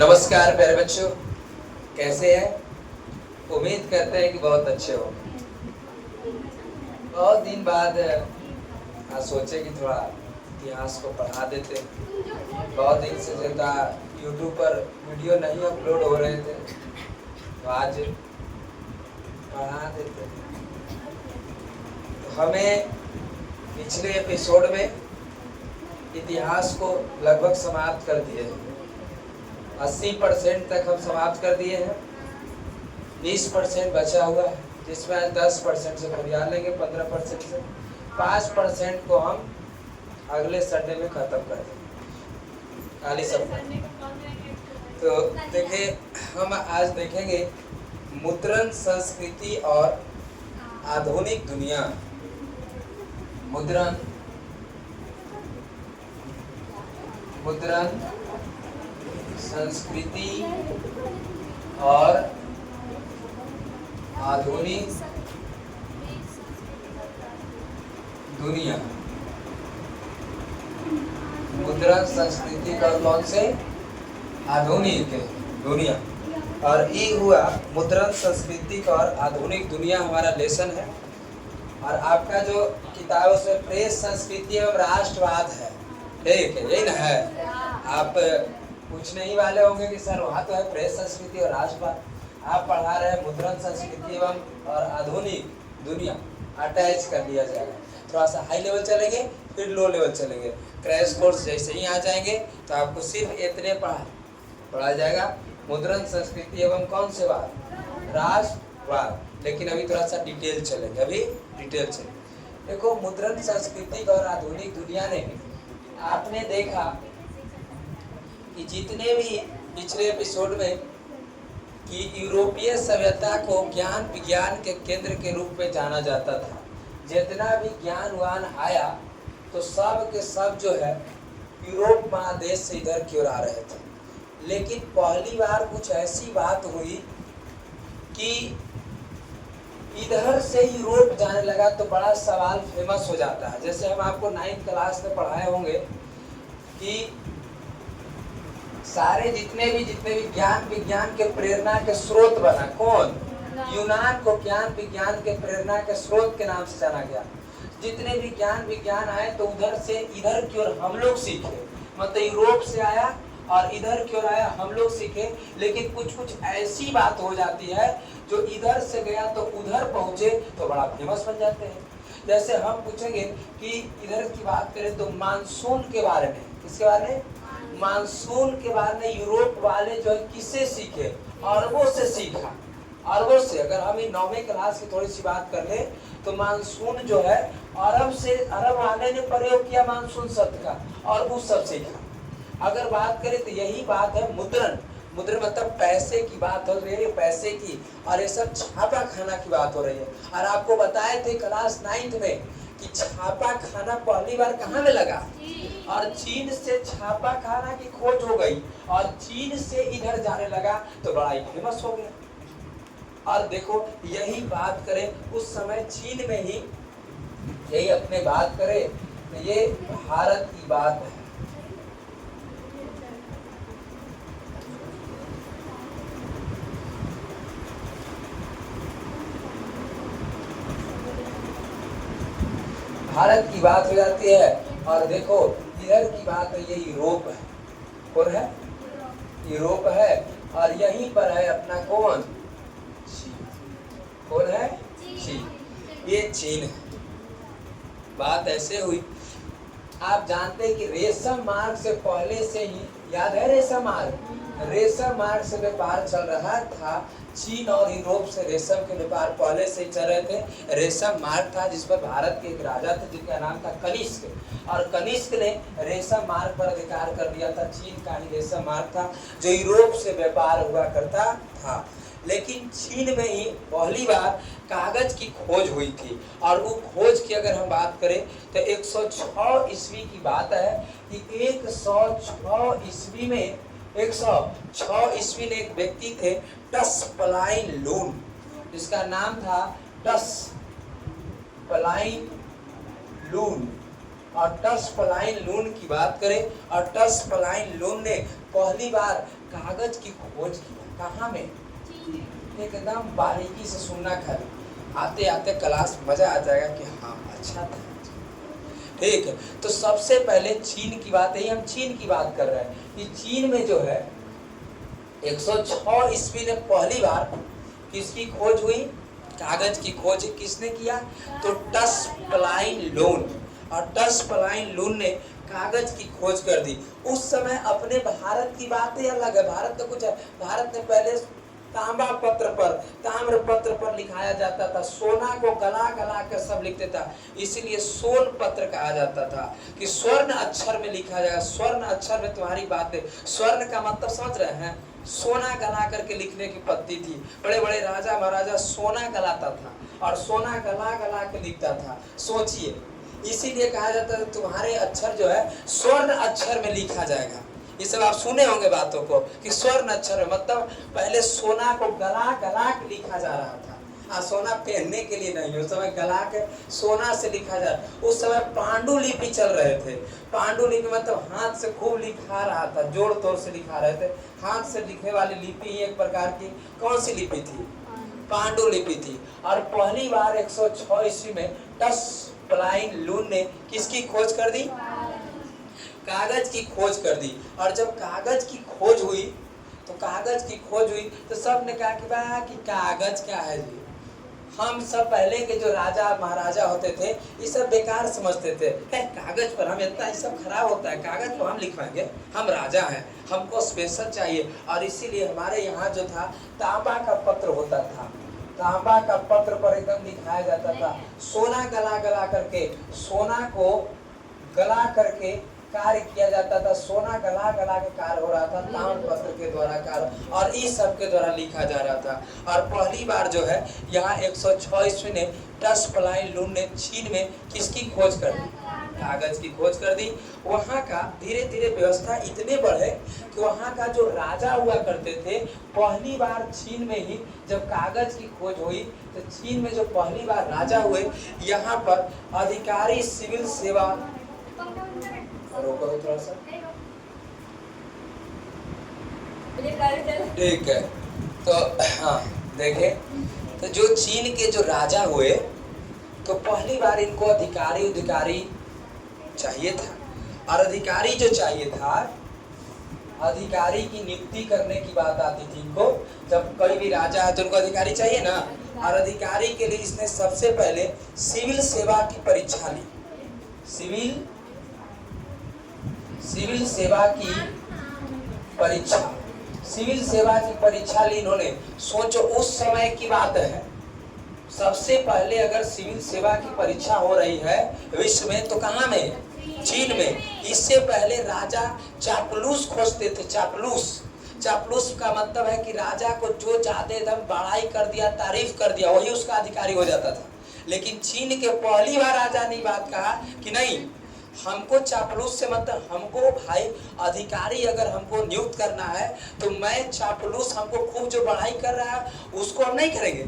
नमस्कार प्यारे बच्चों, कैसे हैं? उम्मीद करते हैं कि बहुत अच्छे हो। बहुत दिन बाद आज सोचे कि थोड़ा इतिहास को पढ़ा देते। बहुत दिन से जो था यूट्यूब पर वीडियो नहीं अपलोड हो रहे थे, तो आज पढ़ा देते। तो हमें पिछले एपिसोड में इतिहास को लगभग समाप्त कर दिए हैं। 80% तक हम समाप्त कर दिए हैं। 20% बचा हुआ है, जिसमें 10% से फरियाद लेंगे, 15% से 5% को हम अगले संडे में खत्म कर देंगे, खाली सब। तो देखिए, हम आज देखेंगे मुद्रण संस्कृति और आधुनिक दुनिया। मुद्रण संस्कृति और आधुनिक दुनिया। मुद्रण संस्कृति का कौन से? आधुनिक दुनिया। और ये हुआ मुद्रण संस्कृति और आधुनिक दुनिया हमारा लेसन है। और आपका जो किताब है उसमें प्रेस संस्कृति एवं राष्ट्रवाद है, ठीक है? यही ना है? आप पूछने ही वाले होंगे कि सर वहाँ तो है प्रेस संस्कृति और राष्ट्रवाद, आप पढ़ा रहे हैं मुद्रण संस्कृति एवं और आधुनिक दुनिया। अटैच कर दिया जाएगा। थोड़ा सा हाई लेवल चलेंगे, फिर लो लेवल चलेंगे। क्रैश कोर्स जैसे ही आ जाएंगे तो आपको सिर्फ इतने पढ़ा जाएगा, मुद्रण संस्कृति एवं कौन से वाद? राष्ट्रवाद। लेकिन अभी थोड़ा सा डिटेल चलेंगे, देखो मुद्रण संस्कृति और आधुनिक दुनिया ने, आपने देखा कि जितने भी पिछले एपिसोड में कि यूरोपीय सभ्यता को ज्ञान विज्ञान के केंद्र के रूप में जाना जाता था। जितना भी ज्ञानवान आया तो सब के सब जो है यूरोप महादेश से इधर की ओर आ रहे थे। लेकिन पहली बार कुछ ऐसी बात हुई कि इधर से यूरोप जाने लगा तो बड़ा सवाल फेमस हो जाता है। जैसे हम आपको 9th क्लास में पढ़ाए होंगे कि सारे जितने भी ज्ञान विज्ञान के प्रेरणा के स्रोत बना कौन? यूनान को ज्ञान विज्ञान के प्रेरणा के स्रोत के नाम से जाना गया। जितने भी ज्ञान विज्ञान आए तो उधर से इधर की ओर हम लोग सीखे, मतलब यूरोप से आया और इधर की ओर आया, हम लोग सीखे। लेकिन कुछ ऐसी बात हो जाती है जो इधर से गया तो उधर पहुंचे तो बड़ा फेमस बन जाते हैं। जैसे हम पूछेंगे कि इधर की बात करें तो मानसून के बारे में, किसके बारे में? मानसून के बारे में यूरोप वाले जो है किससे सीखे? अरबों से सीखा, अरबों से। अगर हम 9वीं क्लास की थोड़ी सी बात कर ले तो मानसून जो है अरब वाले ने प्रयोग किया मानसून शब्द का और उस सब सीखा। अगर बात करें तो यही बात है मुद्रण मतलब पैसे की बात हो रही है, पैसे की। और ये सब छापा खाना की बात हो रही है। और आपको बताए थे क्लास 9th में कि छापा खाना पहली बार कहाँ में लगा? और चीन से छापा खाना की खोज हो गई और चीन से इधर जाने लगा तो बड़ा ही फेमस हो गया। और देखो यही बात करें उस समय चीन में ही, यही अपने बात करें तो ये भारत की बात है। भारत की बात हो जाती है। और देखो इधर की बात है, ये यूरोप है। कौन है? यूरोप है। और यहीं पर है अपना कौन? चीन। कौन है? चीन। ये चीन है। बात ऐसे हुई, आप जानते हैं कि रेशम मार्ग से पहले से ही, याद है रेशम मार्ग से व्यापार चल रहा था। चीन और यूरोप से रेशम के व्यापार पहले से ही चल रहे थे। रेशम मार्ग था जिस पर भारत के एक राजा थे जिनका नाम था कनिष्क। और कनिष्क ने रेशम मार्ग पर अधिकार कर दिया था। चीन का ही रेशम मार्ग था जो यूरोप से व्यापार हुआ करता था। लेकिन चीन में ही पहली बार कागज की खोज हुई थी। और वो खोज की अगर हम बात करें तो 106 ईस्वी की बात है कि 106 ईस्वी में 106 ईस्वी में एक व्यक्ति थे टसप्लाइन लून, जिसका नाम था टसप्लाइन लून। और टस्पलाइन लून की बात करें, और टस्पलाइन लून ने पहली बार कागज की खोज की। कहाँ में? एकदम बारीकी से सुनना, खाली आते आते क्लास मजा आ जाएगा कि हाँ अच्छा था। ठीक है, तो सबसे पहले चीन की बात है, हम चीन की बात कर रहे हैं कि चीन में जो है 106 ईस्वी में पहली बार किसकी खोज हुई? कागज की खोज किसने किया? तो टस्पलाइन लून। और टस्पलाइन लून ने कागज की खोज कर दी। उस समय अपने भारत की बातें अलग है, भारत का कुछ है। भारत ने पहले तांबा पत्र पर, ताम्र पत्र पर लिखाया जाता था, सोना को गला गला कर सब लिखते था, इसीलिए सोन पत्र कहा जाता था कि स्वर्ण अक्षर में लिखा जाएगा। स्वर्ण अक्षर में तुम्हारी बातें, स्वर्ण का मतलब समझ रहे हैं? सोना गला करके लिखने की पद्धति थी। बड़े बड़े राजा महाराजा सोना गलाता था और सोना गला गला के लिखता था। सोचिए, इसीलिए कहा जाता है तुम्हारे अक्षर जो है स्वर्ण अक्षर में लिखा जाएगा। ये सब आप सुने होंगे बातों को कि स्वर्ण अक्षर है, मतलब पहले सोना को गला गला के लिखा जा रहा था। सोना पहनने के लिए नहीं, उस समय गला के सोना से लिखा जा रहा। उस समय पांडुलिपि चल रहे थे। पांडुलिपि मतलब हाथ से खूब लिखा रहा था, जोड़ तोड़ से लिखा रहे थे। हाथ से लिखने वाली लिपि ही एक प्रकार की कौन सी लिपि थी? पांडुलिपि थी। और पहली बार 106 ईस्वी में टस्पलाइन लून ने किसकी खोज कर दी? कागज की खोज कर दी। और जब कागज की खोज हुई तो सब ने कहा कि कागज क्या है जी? हम सब पहले के जो राजा महाराजा होते थे ये सब बेकार समझते थे, कागज पर हम इतना ये सब खराब होता है, कागज पर हम लिखवाएंगे, हम राजा हैं, हमको स्पेशल चाहिए। और इसीलिए हमारे यहाँ जो था तांबा का पत्र होता था, तांबा का पत्र पर एकदम लिखाया जाता था। सोना गला गला करके, सोना को गला करके कार्य किया जाता था। सोना गला गला के कार्य हो रहा था, ताम्र पत्र के द्वारा कार्य, और इस सब के द्वारा लिखा जा रहा था। और पहली बार जो है यहाँ 106 ईस्वी ने टस्पलाइन लून ने चीन में किसकी खोज कर दी? कागज की खोज कर दी। वहाँ का धीरे धीरे व्यवस्था इतने बढ़े कि वहाँ का जो राजा हुआ करते थे, पहली बार चीन में ही जब कागज की खोज हुई तो चीन में जो पहली बार राजा हुए, यहाँ पर अधिकारी सिविल सेवा, रोको थोड़ा सा, ठीक है। तो हाँ देखें, तो जो चीन के जो राजा हुए तो पहली बार इनको अधिकारी चाहिए था। और अधिकारी जो चाहिए था, अधिकारी की नियुक्ति करने की बात आती थी इनको। जब कोई भी राजा है तो उनको अधिकारी चाहिए ना, और अधिकारी के लिए इसने सबसे पहले सिविल सेवा की परीक्षा ली। सिविल सेवा की परीक्षा ली इन्होंने। सोचो उस समय की बात है, सबसे पहले अगर सिविल सेवा की परीक्षा हो रही है विश्व में तो कहाँ में? चीन में। इससे पहले राजा चापलूस खोजते थे। चापलूस का मतलब है कि राजा को जो ज्यादा एकदम बड़ाई कर दिया, तारीफ कर दिया, वही उसका अधिकारी हो जाता था। लेकिन चीन के पहली बार राजा ने बात कहा कि नहीं, हमको चापलूस से मतलब, हमको भाई अधिकारी अगर हमको नियुक्त करना है तो मैं चापलूस हमको खूब जो बड़ाई कर रहा है उसको हम नहीं करेंगे।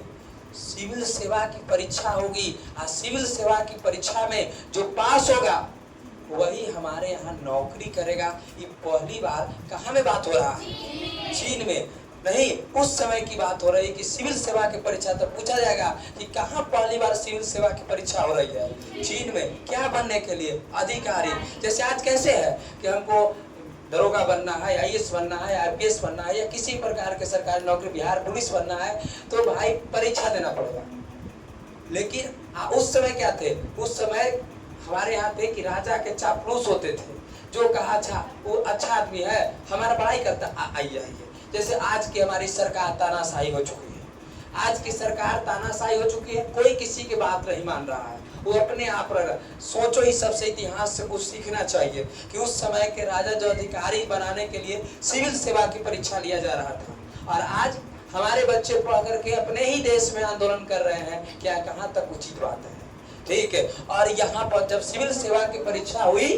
सिविल सेवा की परीक्षा होगी और सिविल सेवा की परीक्षा में जो पास होगा वही हमारे यहाँ नौकरी करेगा। ये पहली बार कहाँ में बात हो रहा है? चीन में। नहीं, उस समय की बात हो रही है कि सिविल सेवा की परीक्षा। तो पूछा जाएगा कि कहाँ पहली बार सिविल सेवा की परीक्षा हो रही है? चीन में। क्या बनने के लिए? अधिकारी। जैसे आज कैसे है कि हमको दरोगा बनना है, आईएएस बनना है, आईपीएस बनना है, या किसी प्रकार के सरकारी नौकरी, बिहार पुलिस बनना है, तो भाई परीक्षा देना पड़ेगा। लेकिन उस समय क्या थे? उस समय हमारे यहाँ थे कि राजा के चापलूस होते थे, जो कहा अच्छा वो अच्छा आदमी है, हमारा पढ़ाई करता, आइए। जैसे आज की हमारी सरकार तानाशाही हो चुकी है, आज की सरकार तानाशाही हो चुकी है, कोई किसी की बात नहीं मान रहा है, वो अपने आप रह। सोचो, इस सबसे इतिहास से कुछ सीखना चाहिए कि उस समय के राजा जो अधिकारी बनाने के लिए सिविल सेवा की परीक्षा लिया जा रहा था, और आज हमारे बच्चे पढ़ करके अपने ही देश में आंदोलन कर रहे हैं। क्या कहाँ तक उचित बात है? ठीक है। और यहाँ पर जब सिविल सेवा की परीक्षा हुई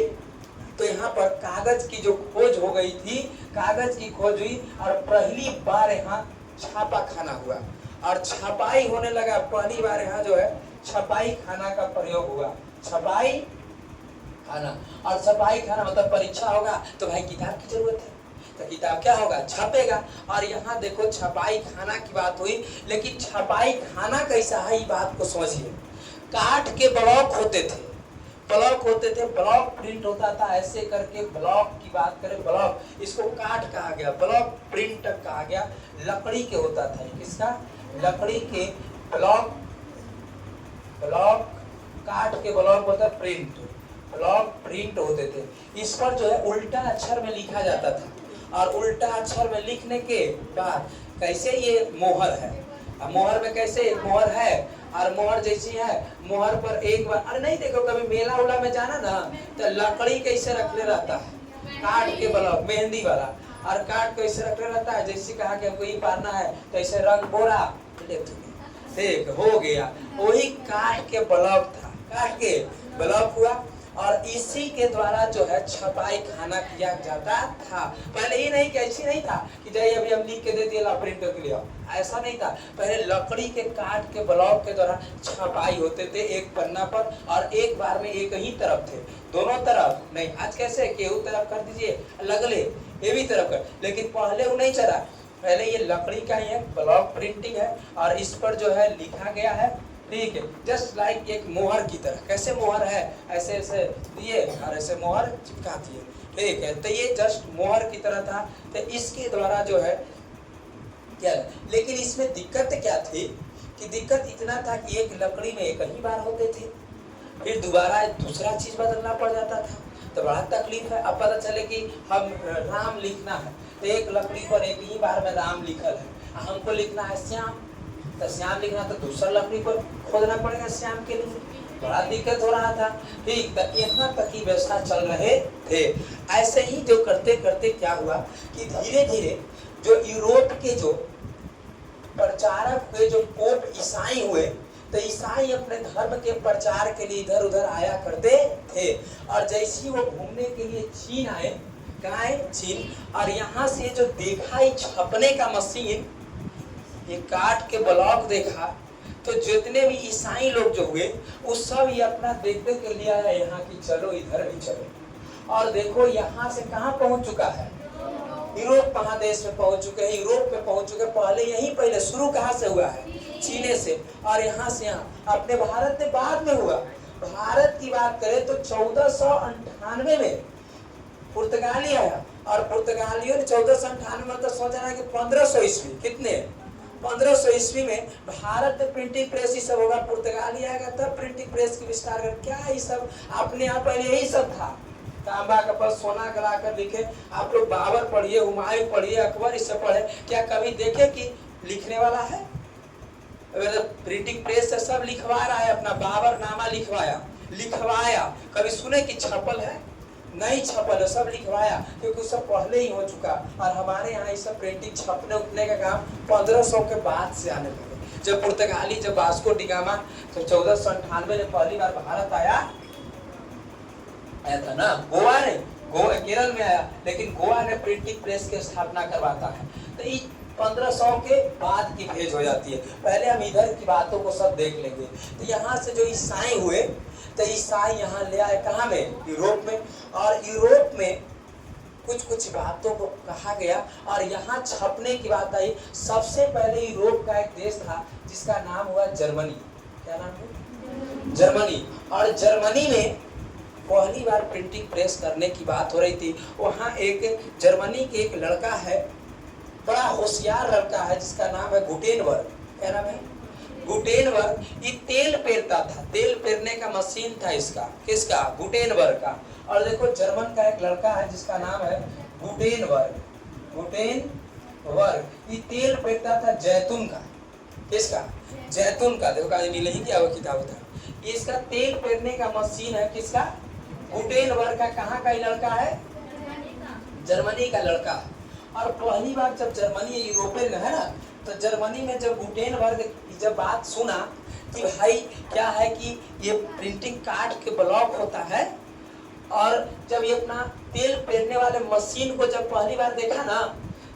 तो यहाँ पर कागज की जो खोज हो गई थी, कागज की खोज हुई और पहली बार यहाँ छापा खाना हुआ और छपाई होने लगा। पहली बार यहाँ जो है छपाई खाना का प्रयोग हुआ। छपाई खाना। और छपाई खाना मतलब परीक्षा होगा तो भाई किताब की जरूरत है, तो किताब क्या होगा, छपेगा। और यहाँ देखो छपाई खाना की बात हुई, लेकिन छपाई खाना कैसा है, ये बात को समझिए। काठ के ब्लॉक होते थे, ब्लॉक होते थे, ब्लॉक प्रिंट होता था ऐसे करके। ब्लॉक की बात करें, ब्लॉक इसको काठ कहा गया, ब्लॉक प्रिंट कहा गया। लकड़ी के होता था, किसका, लकड़ी के ब्लॉक, ब्लॉक काठ के ब्लॉक होता है प्रिंट, ब्लॉक प्रिंट होते थे। इस पर जो है उल्टा अक्षर में लिखा जाता था, और उल्टा अक्षर में लिखने के बाद कैसे ये मोहर है, अब मोहर में कैसे मोहर है, और मोहर जैसी है, मोहर पर एक बार, अरे नहीं देखो कभी मेला उला में जाना ना तो लकड़ी कैसे रखले रहता है, काट के ब्लॉक मेहंदी वाला, और काट कैसे रखले रहता है, जैसे कहा कि हमको ये पारना है तो ऐसे रंग बोरा ठीक हो गया, वही काट के ब्लॉक था, काट के ब्लॉक हुआ। और इसी के द्वारा जो है छपाई खाना किया जाता था। पहले ये नहीं कि ऐसी नहीं था कि जाइए अभी हम लिख के दे दिए प्रिंट करके लिया, ऐसा नहीं था। पहले लकड़ी के काट के ब्लॉक के द्वारा छपाई होते थे एक पन्ना पर, और एक बार में एक ही तरफ थे, दोनों तरफ नहीं। आज कैसे केहू तरफ कर दीजिए लगले, ये भी तरफ कर, लेकिन पहले वो नहीं चला। पहले ये लकड़ी का ही है, ब्लॉक प्रिंटिंग है, और इस पर जो है लिखा गया है, ठीक है, जस्ट लाइक एक मोहर की तरह। कैसे मोहर है, ऐसे ऐसे दिए और ऐसे मोहर चिपका दिए, ठीक है, तो ये जस्ट मोहर की तरह था। तो इसके द्वारा जो है क्या, लेकिन इसमें दिक्कत क्या थी कि दिक्कत इतना था कि एक लकड़ी में एक ही बार होते थे, फिर दोबारा दूसरा चीज बदलना पड़ जाता था, तो बड़ा तकलीफ है। अब पता चले कि हम राम लिखना है तो एक लकड़ी पर एक ही बार में राम लिखल है, हमको लिखना है श्याम, तो श्याम लिखना तो दूसरा लकड़ी पर खोदना पड़ेगा श्याम के लिए, बड़ा दिक्कत हो रहा था। ठीक, यहाँ तक की व्यवस्था चल रहे थे। ऐसे ही जो करते करते क्या हुआ कि धीरे धीरे जो यूरोप के जो प्रचारक हुए, जो पोप ईसाई हुए, तो ईसाई अपने धर्म के प्रचार के लिए इधर उधर आया करते थे। और जैसे वो घूमने के लिए चीन आए, कहाँ आए, चीन, और यहाँ से जो देखा ही छपने का मशीन, ये काट के ब्लॉक देखा, तो जितने भी ईसाई लोग जो हुए वो सब ये अपना देखते के लिए आया यहाँ की, चलो इधर भी चलो। और देखो यहाँ से कहाँ पहुँच चुका है, यूरोप महादेश में पहुँच चुके हैं, यूरोप में पहुँच चुके। पहले यही, पहले शुरू कहाँ से हुआ है, चीने से, और यहाँ से यहाँ अपने भारत में बाद में हुआ। भारत की बात करें तो 1498 में पुर्तगाली आया, और पुर्तगालियों ने 1498 में तो सोचा कि 1500 ईस्वी, कितने 1500 ईस्वी में भारत में प्रिंटिंग प्रेस ही सब होगा, पुर्तगाली आएगा तब प्रिंटिंग प्रेस की विस्तार कर। क्या ये सब अपने यहाँ पहले यही सब था, तांबा का पर सोना गला कर लिखे। आप लोग बाबर पढ़िए, हुमायूं पढ़िए, अकबर, इस सब पढ़े, क्या कभी देखे कि लिखने वाला है? प्रिंटिंग प्रेस से सब लिखवा रहा है, अपना बाबर नामा लिखवाया, कभी सुने कि छपल है? नहीं छपल है, सब लिखवाया, क्योंकि सब पहले ही हो चुका। और हमारे यहाँ ये सब प्रिंटिंग छपने उठने का काम 1500 के बाद से आने लगे। जब पुर्तगाली, जब वास्को डी गामा तो 1498 में पहली बार भारत आया था ना, गोवा ने, गोवा केरल में आया, लेकिन गोवा ने प्रिंटिंग प्रेस की स्थापना करवाता है। तो ये 1500 के बाद की भेज हो जाती है। पहले हम इधर की बातों को सब देख लेंगे। तो यहाँ से जो ईसाई हुए, तो ईसाई यहाँ ले आए कहाँ में, यूरोप में, और यूरोप में कुछ कुछ बातों को कहा गया, और यहाँ छपने की बात आई। सबसे पहले यूरोप का एक देश था जिसका नाम हुआ जर्मनी। क्या नाम है? जर्मनी। और जर्मनी में पहली बार प्रिंटिंग प्रेस करने की बात हो रही थी। वहाँ एक जर्मनी के एक लड़का है, बड़ा होशियार लड़का है, जिसका नाम है गुटेनबर्ग। क्या नाम है? गुटेनबर्ग। ये तेल पेरता था, तेल पेरने का मशीन था इसका, किसका? गुटेनबर्ग का। और देखो जर्मन का एक लड़का है जिसका नाम है गुटेनबर्ग। गुटेनबर्ग ये तेल पेरता था जैतून का, किसका? जैतून का। देखो कहीं मिले ही क्या वो किताब था। इसका तेल पेरने का मशीन है, किसका? गुटेनबर्ग का। कहाँ का लड़का है? जर्मनी का लड़का है। और पहली बार जब जर्मनी यूरोपियन है ना, तो जर्मनी में जब गुटेनबर्ग जब बात सुना कि भाई क्या है कि ये प्रिंटिंग कार्ड के ब्लॉक होता है, और जब ये अपना तेल पेरने वाले मशीन को जब पहली बार देखा ना,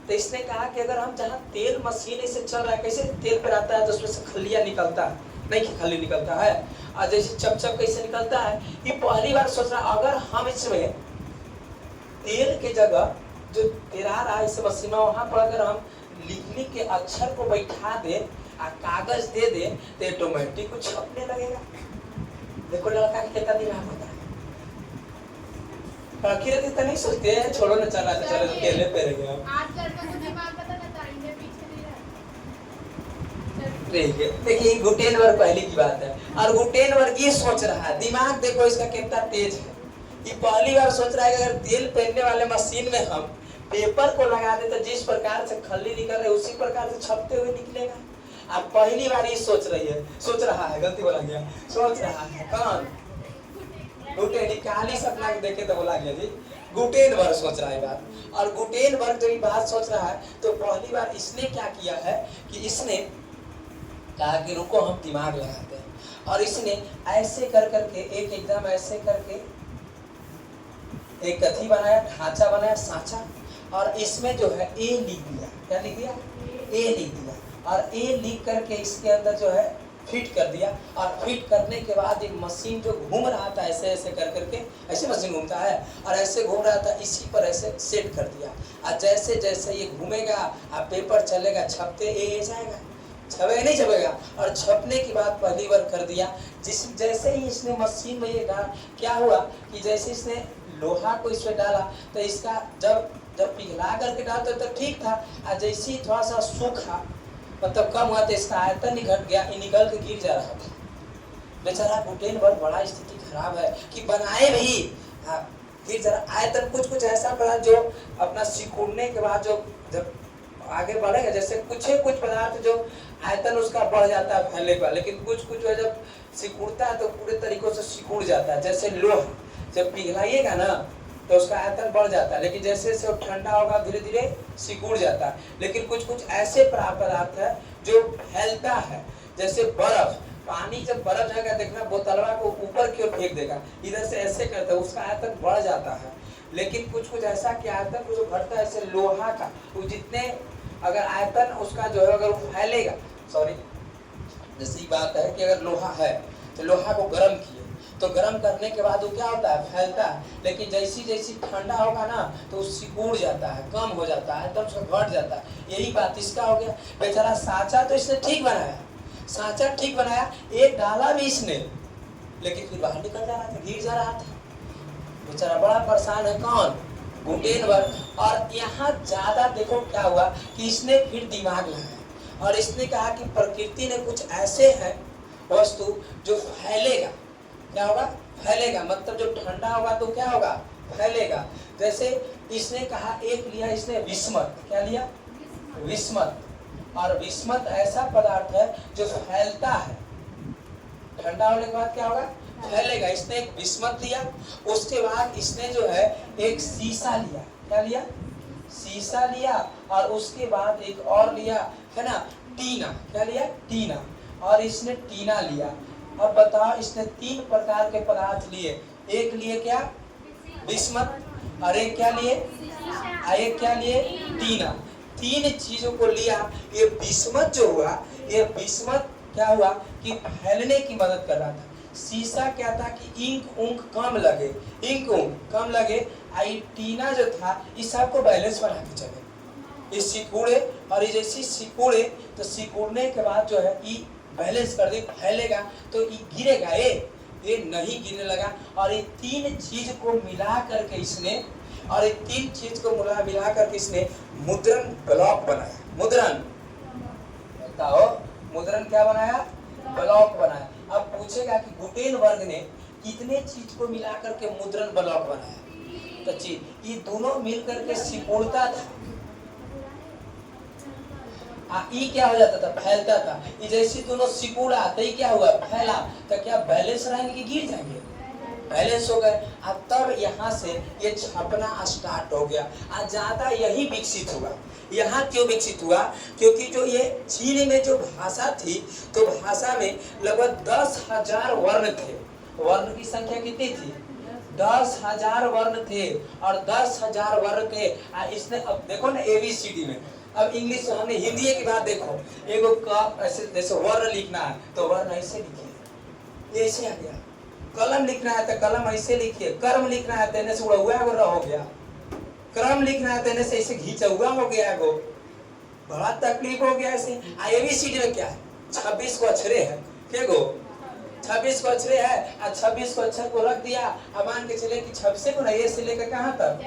तो इसने कहा कि अगर हम जहाँ तेल मशीन से चल रहा है, कैसे तेल पेराता है तो उसमें से खलिया निकलता है, नहीं खाली निकलता है। और जैसे चप चप कैसे निकलता है, ये पहली बार सोच रहा अगर हम इसमें तेल के जगह जो तेरा रहा है इस मशीन में, वहां पर अगर हम लिखने के अक्षर को बैठा दे और कागज दे दे तो ऑटोमेटिक कुछ छपने लगेगा। देखो लड़का के कितना दिमाग होता है, बाकी रहते तो नहीं सोचते हैं छोड़ो ना चला तो चलो अकेले पे रह गया। आज लड़का को दिमाग पता ना तारीने पीछे नहीं रहा। ठीक है, देखिए गुटेनबर्ग पहली की बात है, और गुटेनबर्ग ये सोच रहा है, दिमाग देखो इसका कितना तेज है। ये पहली बार सोच रहा है कि अगर तेल पेरने वाले मशीन में हम पेपर को लगा दे तो जिस प्रकार से खल्ली निकल रही है उसी प्रकार से छपते हुए निकलेगा। अब पहली बार ये सोच रहा है, गलती बोला गया, सोच रहा है कौन? गुटेनबर्ग। काली सपना को देखे तो बोला गया जी गुटेनबर्ग सोच रहा है बात। और गुटेनबर्ग जब ये बात सोच रहा है तो पहली बार इसने क्या किया है कि इसने कहा कि रुको हम दिमाग लगाते हैं, और इसने ऐसे कर करके एक एकदम ऐसे करके एक कथी बनाया, ढांचा बनाया, सांचा, और इसमें जो है ए लिख दिया। क्या लिख दिया? ए लिख दिया, और ए लिख करके इसके अंदर जो है फिट कर दिया। और फिट करने के बाद एक मशीन जो घूम रहा था ऐसे ऐसे कर करके, ऐसे मशीन घूमता है और ऐसे घूम रहा था, इसी पर ऐसे सेट कर दिया। और जैसे जैसे ये घूमेगा और पेपर चलेगा, छपते ए जाएगा, छपेगा नहीं छपेगा। और छपने के बाद पहली बार कर दिया, जैसे ही इसने मशीन में ये डाल, क्या हुआ कि जैसे इसने लोहा को इसमें डाला तो इसका जब पिघला करके डालते तो ठीक था, और जैसे ही थोड़ा सा सूखा मतलब कम हुआ तो इसका आयतन ही घट गया, निकल के गिर जा रहा था। बेचारा गुटेनबर्ग बड़ा स्थिति खराब है कि बनाए भी फिर जरा आयतन कुछ ऐसा पड़ा जो अपना सिकुड़ने के बाद जो जब आगे बढ़ेगा, जैसे कुछ पदार्थ जो आयतन उसका बढ़ जाता है फैलने का, लेकिन कुछ जब सिकुड़ता है तो पूरे तरीकों से सिकुड़ जाता है। जैसे लोहा जब पिघलाइएगा ना तो उसका आयतन बढ़ जाता है, लेकिन जैसे जैसे ठंडा होगा धीरे धीरे सिकुड़ जाता है। लेकिन कुछ ऐसे पदार्थ है जो फैलता है, जैसे बर्फ। पानी जब बर्फ जाएगा देखना बोतलवा को ऊपर की ओर फेंक देगा, इधर से ऐसे करता है, उसका आयतन बढ़ जाता है। लेकिन कुछ ऐसा कि आयतन जो घटता है जैसे लोहा का, वो जितने अगर आयतन उसका जो है अगर फैलेगा, सॉरी जैसी बात है कि अगर लोहा है तो लोहा को गर्म किए तो गर्म करने के बाद वो क्या होता है, फैलता है। लेकिन जैसी ठंडा होगा ना तो सिकुड़ जाता है, कम हो जाता है, तब उसका घट जाता है। यही बात इसका हो गया। बेचारा सांचा तो इसने ठीक बनाया, सांचा ठीक बनाया, एक डाला भी इसने, लेकिन फिर बाहर निकल जा रहा था, गिर जा रहा था। बेचारा बड़ा परेशान है, कौन? गुटेनबर्ग। और यहाँ ज्यादा देखो क्या हुआ कि इसने फिर दिमाग लगाया और इसने कहा कि प्रकृति ने कुछ ऐसे है वस्तु जो फैलेगा। क्या होगा? फैलेगा, मतलब जो ठंडा होगा तो क्या होगा, फैलेगा। जैसे इसने कहा, एक लिया इसने विस्मत। क्या लिया? विस्मत। और विस्मत ऐसा पदार्थ है जो फैलता है, ठंडा होने के बाद क्या होगा, फैलेगा। इसने एक विस्मत लिया, उसके बाद इसने जो है एक शीशा लिया। क्या लिया? शीशा लिया। और उसके बाद एक और लिया है ना, टीना। क्या लिया? टीना। और इसने टीना लिया। अब बताओ, इसने 3 प्रकार के पदार्थ लिए। एक लिए क्या? विस्मत। और एक क्या लिए? एक क्या लिए? टीना। 3 चीजों को लिया। ये विस्मत जो हुआ, ये विस्मत क्या हुआ कि फैलने की मदद कर रहा था। शीशा क्या था कि इंक उंक कम लगे, कम लगे। आई टीना जो था इस सबको बैलेंस बना के चले, ये सिकुड़े, और ये जैसे सिकुड़े तो सिकुड़ने के बाद जो है ये बैलेंस कर दे, फैलेगा तो ये गिरेगा, ये नहीं गिरने लगा। और ये 3 चीज को मिला करके इसने, और ये 3 चीज को मिला करके इसने मुद्रण ब्लॉक बनाया। मुद्रण बताओ, मुद्रण क्या बनाया? ब्लॉक बनाया। अब पूछेगा कि गुटेनबर्ग ने कितने चीज को मिला करके मुद्रण ब्लॉक बनाया? तो चीज ये दोनों मिल करके सिकुड़ता था, ये क्या हो जाता था, फैलता था। ये जैसे दोनों सिकुड़ा तो ये क्या हुआ, फैला। तो क्या बैलेंस रहेंगे कि गिर जाएंगे? बैलेंस हो गए। अब तब यहाँ से ये छपना स्टार्ट हो गया। आज ज्यादा यही विकसित हुआ। यहाँ क्यों विकसित हुआ? क्योंकि जो ये चीन में जो भाषा थी, तो भाषा में लगभग 10,000 वर्ण थे। वर्ण की संख्या कितनी थी? 10,000 वर्ण थे और 10,000 वर्ण थे। इसने अब देखो ना ABCD में, अब इंग्लिश हमने हिंदी की बात देखो, एगो क ऐसे जैसे वर्ण लिखना है तो वर्ण ऐसे लिखिए, ऐसे आ गया। कलम लिखना है तो कलम ऐसे लिखिए, कर्म लिखना है तो से उड़ा हुआ हो गया, क्रम लिखना है तो से ऐसे घिंचा हुआ हो गया गो, बड़ा तकलीफ हो गया ऐसे। ABCD में क्या है, 26 को अक्षरे है, क्या गो 26 को अक्षरे है, और 26 को अक्षर को रख दिया। अब मान के चले कि 26 को ए से लेकर कहाँ तक,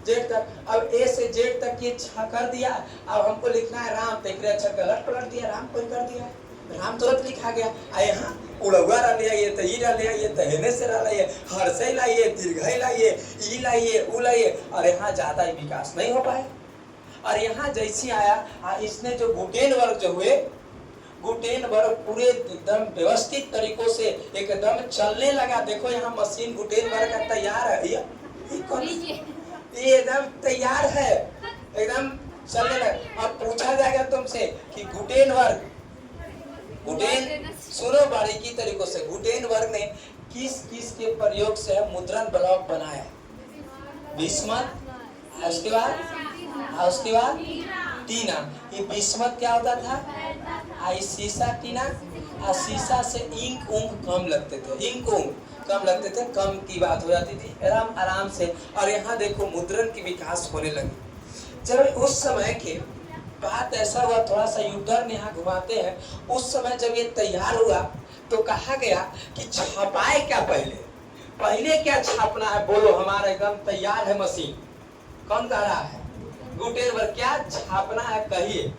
जेड तक। अब ए से जेड तक ये कर दिया। अब हमको लिखना है राम, तो एक अक्षर गलत पलट दिया, राम को कर दिया, राम तुरंत लिखा गया। यहाँ उड़वा लाइए तो ई लाइए तो हेने से लाइए, हर्षे लाइए, दीर्घ लाइए, ई लाइए, उ लाइए, और यहाँ ज्यादा विकास नहीं हो पाए। और यहाँ जैसी आया इसने जो गुटेनबर्ग जो हुए, गुटेनबर्ग पूरे एकदम व्यवस्थित तरीकों से एकदम चलने लगा। देखो यहाँ मशीन गुटेनबर्ग का तैयार है, ये एकदम तैयार है, एकदम चलने लगा। अब पूछा जाएगा तुमसे कि गुटेनबर्ग, सुनो बारीकी तरीकों से, गुटेनबर्ग ने किस किस के प्रयोग से मुद्रण ब्लॉक बनाया? बिस्मथ, उसके बाद टीना। ये बिस्मथ क्या होता था, शीशा टीना, और शीशा से इंक कम लगते थे, कम लगते थे, कम की बात हो जाती थी आराम से। और यहाँ देखो मुद्रण की विकास होने लगी। जब उस समय के बात ऐसा हुआ, थोड़ा सा युद्धर यहाँ घुमाते हैं, उस समय जब ये तैयार हुआ तो कहा गया कि छपाए क्या पहले क्या छापना है, बोलो, हमारा एकदम तैयार है मशीन। कौन कह रहा है? गुटेनबर्ग। क्या छापना है कहिए,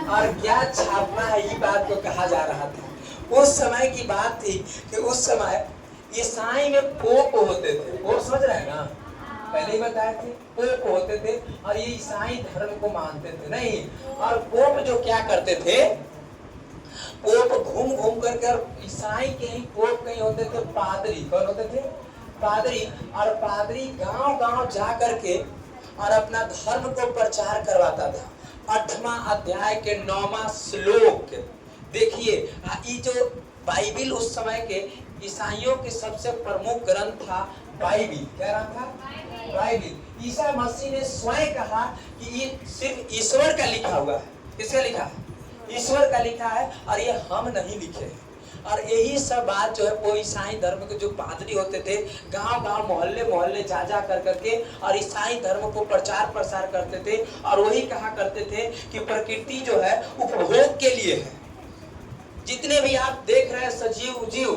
और क्या छापना है, ये बात को कहा जा रहा था। उस समय की बात थी कि उस समय ईसाई में पोप होते थे, पोप समझ रहे हैं ना, पहले ही बताए थे, पोप होते थे और ये ईसाई धर्म को मानते थे नहीं। और पोप जो क्या करते थे, पोप घूम कर ईसाई के ही पोप कहीं होते थे पादरी। कौन होते थे? पादरी। और पादरी गांव जा करके और अपना धर्म को प्रचार करवाता था। 8वां अध्याय के 9वां श्लोक देखिए। ये जो बाइबिल उस समय के ईसाइयों के सबसे प्रमुख ग्रंथ था बाइबिल। क्या नाम था? बाइबिल। ईसा मसीह ने स्वयं कहा कि ये सिर्फ ईश्वर का लिखा हुआ है। किसका लिखा है? ईश्वर का लिखा है, और ये हम नहीं लिखे हैं। और यही सब बात जो है वो ईसाई धर्म के जो पादरी होते थे गांव मोहल्ले जा करके और ईसाई धर्म को प्रचार प्रसार करते थे। और वही कहा करते थे कि प्रकृति जो है उपभोग के लिए है। जितने भी आप देख रहे हैं सजीव जीव,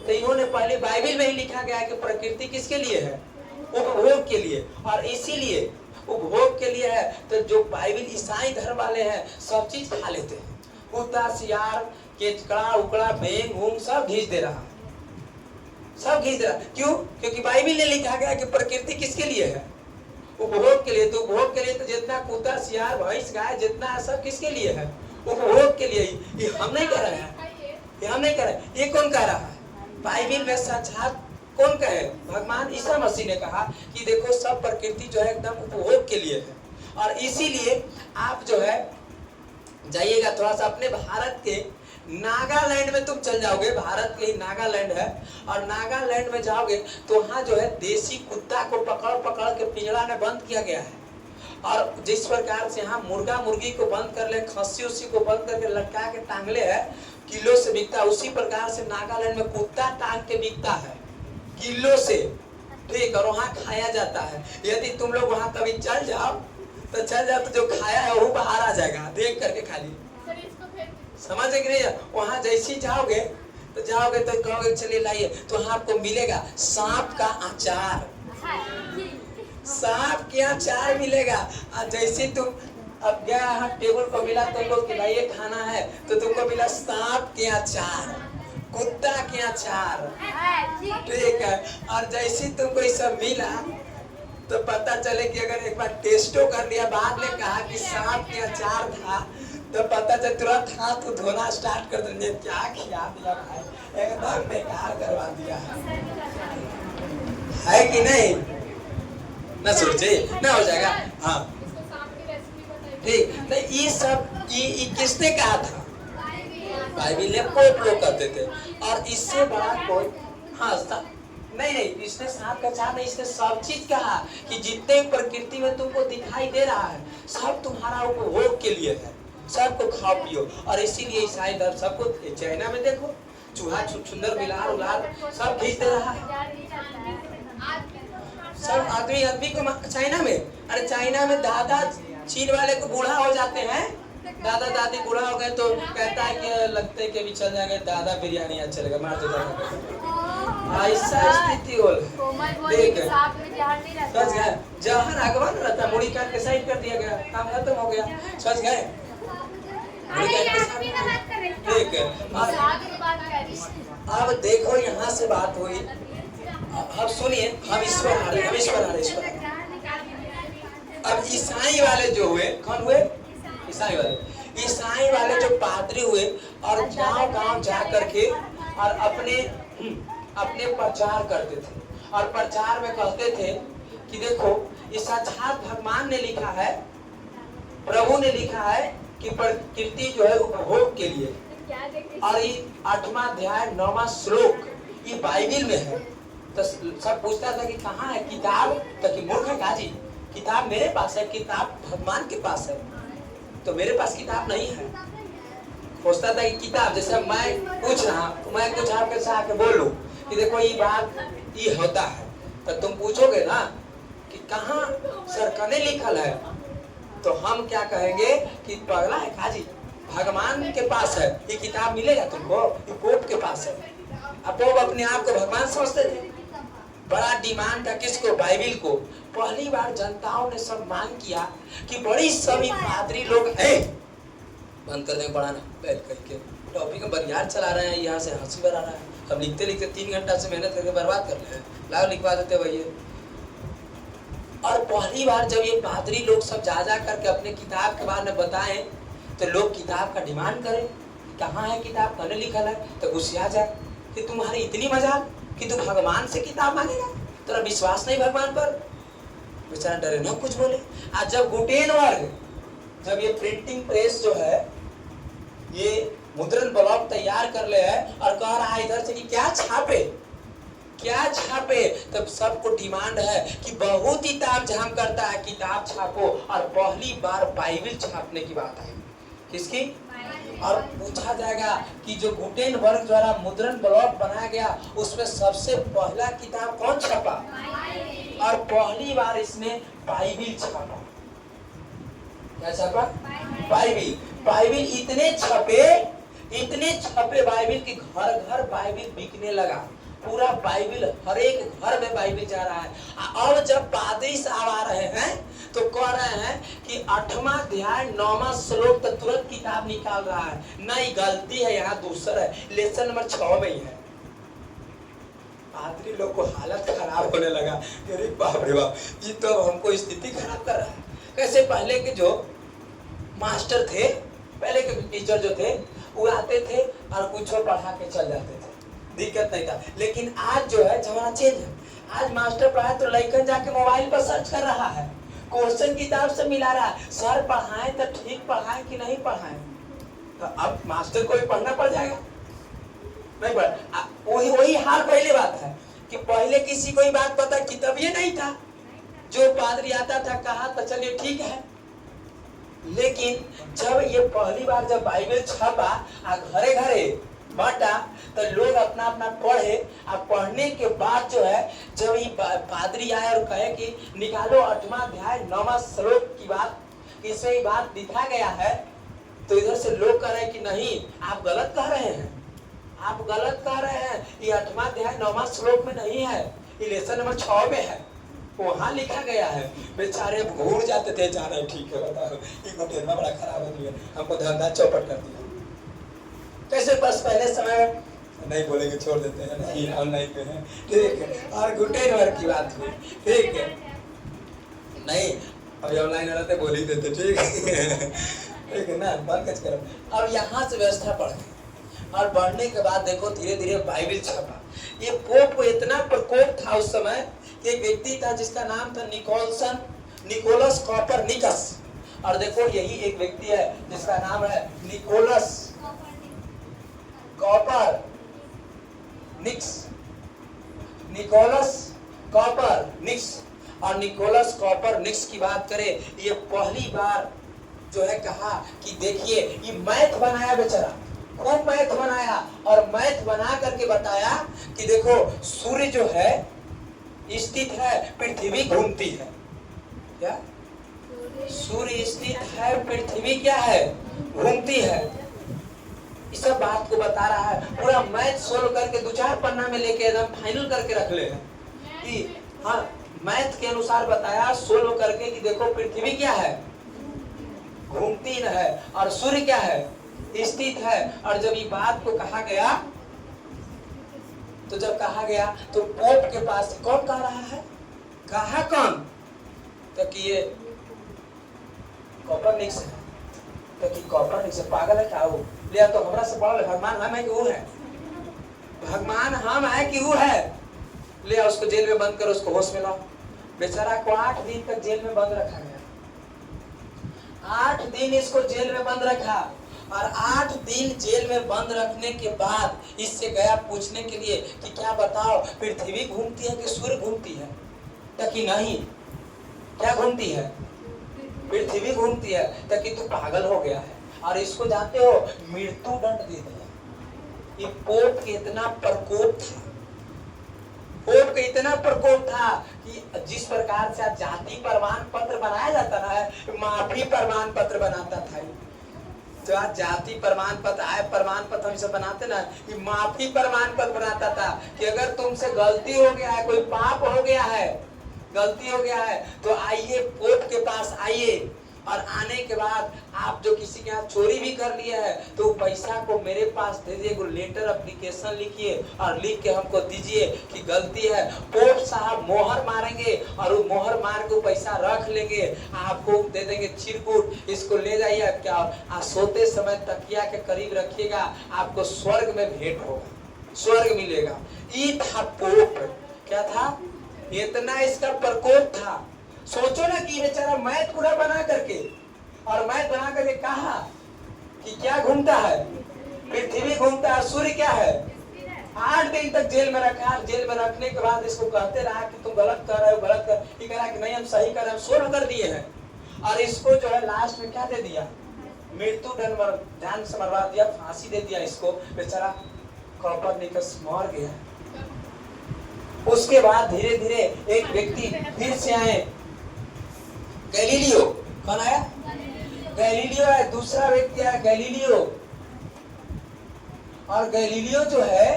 तो इन्होंने पहले बाइबिल में ही लिखा गया है कि प्रकृति किसके लिए है? उपभोग के लिए। और इसीलिए उपभोग के लिए है तो जो बाइबिल ईसाई धर्म वाले हैं सब चीज खा लेते हैं। कुत्ता, सियार, केचड़ा, उकड़ा, भेंग भूंग सब घींच दे रहा, सब घींच दे रहा। क्यों? क्योंकि बाइबिल ने लिखा गया कि प्रकृति किसके लिए है? उपभोग के लिए। तो उपभोग के लिए तो जितना कुत्ता, सियार, भैंस, गाय जितना है सब किसके लिए है? उपभोग के लिए। ये हम नहीं कर रहे हैं, ये हम नहीं कर रहे। ये कौन कह रहा है? बाइबिल में साक्षात कौन कहे? भगवान ईसा मसीह ने कहा कि देखो सब प्रकृति जो है एकदम उपभोग के लिए है। और इसीलिए आप जो है जाइएगा थोड़ा सा अपने भारत के नागालैंड में तुम चल जाओगे। भारत के ही नागालैंड है, और नागालैंड में जाओगे तो वहाँ जो है देसी कुत्ता को पकड़ के पिंजरा में बंद किया गया है। और जिस प्रकार से यहाँ मुर्गा मुर्गी को बंद कर ले, खस्सी उसी को बंद करके लटका के टांगले है, किलो से बिकता, उसी प्रकार से नागालैंड में कुत्ता टांग के बिकता है किलो से। ठीक, और वहाँ खाया जाता है। यदि तुम लोग वहाँ कभी चल जाओ तो जो खाया है वो बाहर आ जाएगा देख करके खाली। समझ कि नहीं? वहाँ जैसे जाओगे तो कहोगे चलिए लाइए, तो वहाँ आपको मिलेगा सांप का अचार, सांप के अचार मिलेगा। और जैसे तुम अब गया यहाँ टेबल पर मिला, तुम लोग खिलाइए खाना है, तो तुमको मिला सांप के अचार, कुत्ता के अचार। ठीक है। और जैसे तुमको ये सब मिला तो पता चले कि अगर एक बार टेस्टो कर लिया, बाद में कहा कि सांप के अचार था, तो पता चल तुरंत हाथ धोना स्टार्ट कर देंगे। क्या खिला दिया भाई, एकदम बेकार करवा दिया है कि नहीं? ना सोचे ना हो जाएगा। हाँ ठीक। तो ये सब ये किसने कहा था? बाइबिल ने पोप लोग कहते थे। और इससे बड़ा कोई हाँ नहीं नहीं, इसने सांप का चार नहीं, इसने सब चीज कहा कि जितने प्रकृति में तुमको दिखाई दे रहा है सब तुम्हारा उपभोग के लिए है, सबको खाओ पियो। और इसीलिए ईसाई धर्म सबको, चाइना में देखो चूहा सुंदर बिलार उलार सब खींच दे रहा है, सब आदमी को चाइना में। अरे चाइना में दादा चीन वाले को बूढ़ा हो जाते हैं, दादा दादी बूढ़ा हो गए तो कहता है कि लगते है कि अभी चल जाएंगे, दादा बिरयानी आज चलेगा, मार देता ऐसा स्थिति हो देख सच गए। जहर आगवा न रहता, मुड़ी काट के साइड कर दिया गया, काम खत्म हो गया, सच गए। देख अब देखो यहाँ से बात हुई, अब सुनिए, हम ईश्वर आ रहे, हम ईश्वर आ रहे। अब ईसाई वाले जो हुए, कौन हुए? ईसाई वाले जो पादरी हुए और गांव गांव जा करके और अपने प्रचार करते थे, और प्रचार में कहते थे कि देखो ये साक्षात भगवान ने लिखा है, प्रभु ने लिखा है कि प्रकृति जो है उपभोग के लिए, और ये 8वां अध्याय 9वां श्लोक ये बाइबिल में है। तो सब पूछता था कि कहाँ है किताब, तो कि मूर्ख है काजी, किताब मेरे पास है, किताब भगवान के पास है, तो मेरे पास किताब नहीं है। पूछता था कि किताब, जैसे मैं पूछ रहा, मैं कुछ आपके साथ बोलूं कि देखो ये बात ये होता है, तो तुम पूछोगे ना कि कहाँ सरकने लिखल है, तो हम क्या कहेंगे कि पगला है काजी, भगवान के पास है ये किताब, मिलेगा तुमको, ये पोप के पास है। अब पोप अपने आप को भगवान समझते थे, बड़ा डिमांड था किसको? बाइबिल को। पहली बार जनताओं ने सब मांग किया कि बड़ी सभी पादरी लोग हैं, बंद कर दें पढ़ाना, बैठ करके टॉपिक में बरियार चला रहे हैं, यहाँ से हंसी बना रहा है, हम लिखते लिखते 3 घंटा से मेहनत करके बर्बाद कर रहे हैं, लाओ लिखवा देते भैया। और पहली बार जब ये पादरी लोग सब जा करके अपने किताब के बारे में बताएं, तो लोग किताब का डिमांड करें, कहाँ है किताब, कहने लिखल है, तो गुस्सा आ जाए कि तुम्हारी इतनी मजाक कि तू भगवान से किताब मांगेगा, तेरा विश्वास नहीं भगवान पर। बेचारा डरे ना कुछ बोले। आज जब गुटेनबर्ग, जब ये प्रिंटिंग प्रेस जो है ये मुद्रण ब्लॉक तैयार कर ले है और कह रहा है इधर से कि क्या छापे, तब सबको डिमांड है कि बहुत ही तामझाम करता है, किताब छापो। और पहली बार बाइबिल छापने की बात है, किसकी? और पूछा जाएगा कि जो गुटेनबर्ग द्वारा मुद्रण ब्लॉक बनाया गया उसमें सबसे पहला किताब कौन छपा? और पहली बार इसने बाइबिल छपा। क्या छपा? बाइबिल इतने छपे बाइबिल कि घर घर बाइबिल बिकने लगा, पूरा बाइबिल हर एक घर में बाइबिल जा रहा है। अब जब पादरी साहब आ रहे हैं तो कह रहे हैं कि 8वां अध्याय 9वां श्लोक, तो तुरंत किताब निकाल रहा है, नहीं गलती है, यहाँ दूसरा है, लेसन नंबर 6 में ही है। पादरी लोग को हालत खराब होने लगा, अरे बाप रे बाप, ये तो हमको स्थिति खराब कर रहा है। कैसे पहले के जो मास्टर थे, पहले के टीचर जो थे, वो आते थे और कुछ पढ़ा के चल जाते थे, दिक्कत नहीं था। लेकिन आज जो है जमाना चेंज है, आज मास्टर पढ़ाए तो लड़कन जाके मोबाइल पर सर्च कर रहा है, क्वेश्चन किताब से मिला रहा है, सर पढ़ाएं तो ठीक पढ़ाएं कि नहीं पढ़ाएं, तो अब मास्टर को भी पढ़ना पड़ जाएगा, नहीं पढ़। वही हाल पहले बात है कि पहले किसी को बात पता किताब ये नहीं था, जो पादरी आता था कहा तो चलिए ठीक है। लेकिन जब ये पहली बार जब बाइबिल छपा और घरे घरे बांटा तो लोग अपना अपना पढ़े, और पढ़ने के बाद जो है जब ये पादरी आए और कहे कि निकालो 8वां अध्याय 9वां श्लोक की बात, इसमें ये बात लिखा गया है, तो इधर से लोग कह रहे हैं कि नहीं आप गलत कह रहे हैं, आप गलत कह रहे हैं, ये 8वां अध्याय 9वां श्लोक में नहीं है, ये लेसन नंबर 6 में है, वहाँ लिखा गया है। बेचारे घूर जाते थे, जा रहे ठीक है, बताओ ये गुटेनबर्ग बड़ा खराब हो गया, हमको धंधा चौपट कर दिया। कैसे बस पहले समय नहीं बोलेंगे, छोड़ देते हैं, नहीं ऑनलाइन पे है, ठीक है। और गुटेनबर्ग की बात हुई, ठीक है, नहीं अभी ऑनलाइन रहते बोल ही देते, ठीक है, ठीक है ना, बंद कच करो। अब यहाँ से व्यवस्था बढ़ गई, और बढ़ने के बाद देखो धीरे धीरे बाइबिल छपा। ये पोप इतना प्रकोप था उस समय, एक व्यक्ति था जिसका नाम था निकोलस कोपरनिकस, और देखो यही एक व्यक्ति है जिसका नाम है निकोलस कोपरनिकस, निकोलस कॉपरनिकस। और निकोलस कॉपरनिकस की बात करें, ये पहली बार जो है कहा कि देखिए ये मैथ बनाया बेचारा, खूब मैथ बनाया और मैथ बना करके बताया कि देखो सूर्य जो है स्थित है, पृथ्वी घूमती है। क्या सूर्य स्थित है, पृथ्वी क्या है, घूमती है। इस सब बात को बता रहा है, पूरा मैथ सोल्व करके 2-4 पन्ना में लेके एकदम फाइनल करके रख ले हैं कि हाँ मैथ के अनुसार बताया सोल्व करके कि देखो पृथ्वी क्या है, घूमती है और सूर्य क्या है, स्थित है। और जब ये बात को कहा गया तो जब कहा गया तो पोप के पास कौन कह रहा है, कहा कौन, तो कि ये कॉपरनिकस है। तो कि कॉपरनिकस पागल है क्या वो, ले तो हमरा से बड़ा भगवान हम है कि वो है, भगवान हम है कि वो है, ले उसको जेल में बंद करो, उसको होश में लाओ। बेचारा को 8 दिन तक जेल में बंद रखा गया, 8 दिन इसको जेल में बंद रखा। और 8 दिन जेल में बंद रखने के बाद इससे गया पूछने के लिए कि क्या बताओ पृथ्वी घूमती है कि सूर्य घूमती है, तो कि नहीं, क्या घूमती है, पृथ्वी घूमती है। तो कि तू पागल हो गया है। और इसको जानते हो मृत्यु दंड दे दिया। ये पोप के इतना प्रकोप था, पोप का इतना प्रकोप था कि जिस प्रकार से जाति प्रमाण पत्र बनाया जाता है, माफी प्रमाण पत्र बनाता था। जो आज जाति प्रमाण पत्र आय प्रमाण पत्र हम सब बनाते ना, ये माफी प्रमाण पत्र बनाता था कि अगर तुमसे गलती हो गया है, कोई पाप हो गया है, गलती हो गया है, तो आइए पोप के पास आइए। और आने के बाद आप जो किसी के यहाँ चोरी भी कर लिया है तो पैसा को मेरे पास दे दीजिए, लेटर एप्लीकेशन लिखिए और लिख के हमको दीजिए कि गलती है। पोप साहब मोहर मारेंगे और वो मोहर मार के पैसा रख लेंगे, आपको दे देंगे चिरकुट, इसको ले जाइए क्या सोते समय तकिया के करीब रखिएगा, आपको स्वर्ग में भेंट होगा, स्वर्ग मिलेगा। ये था पोप, क्या था, इतना इसका प्रकोप था। सोचो ना कि बेचारा मैथ पूरा बना करके और मैथ बना करके कहा कि क्या घूमता है, पृथ्वी घूमता है, सूर्य क्या है। 8 दिन तक जेल में रखा। जेल में रखने के बाद इसको कहते रहा कि तुम गलत कर रहे हो, गलत कर, ये कह रहा कि नहीं हम सही कर रहे हैं, सोल्व कर दिए हैं। और इसको जो है लास्ट में क्या दे दिया, मृत्यु दंड, जान से मरवा दिया, फांसी दे दिया इसको। बेचारा कॉपरनिकस मर गया। उसके बाद धीरे धीरे एक व्यक्ति फिर से आए, गैलीलियो। कौन आया, गैलीलियो है। दूसरा व्यक्ति आया गैलीलियो। और गैलीलियो जो है,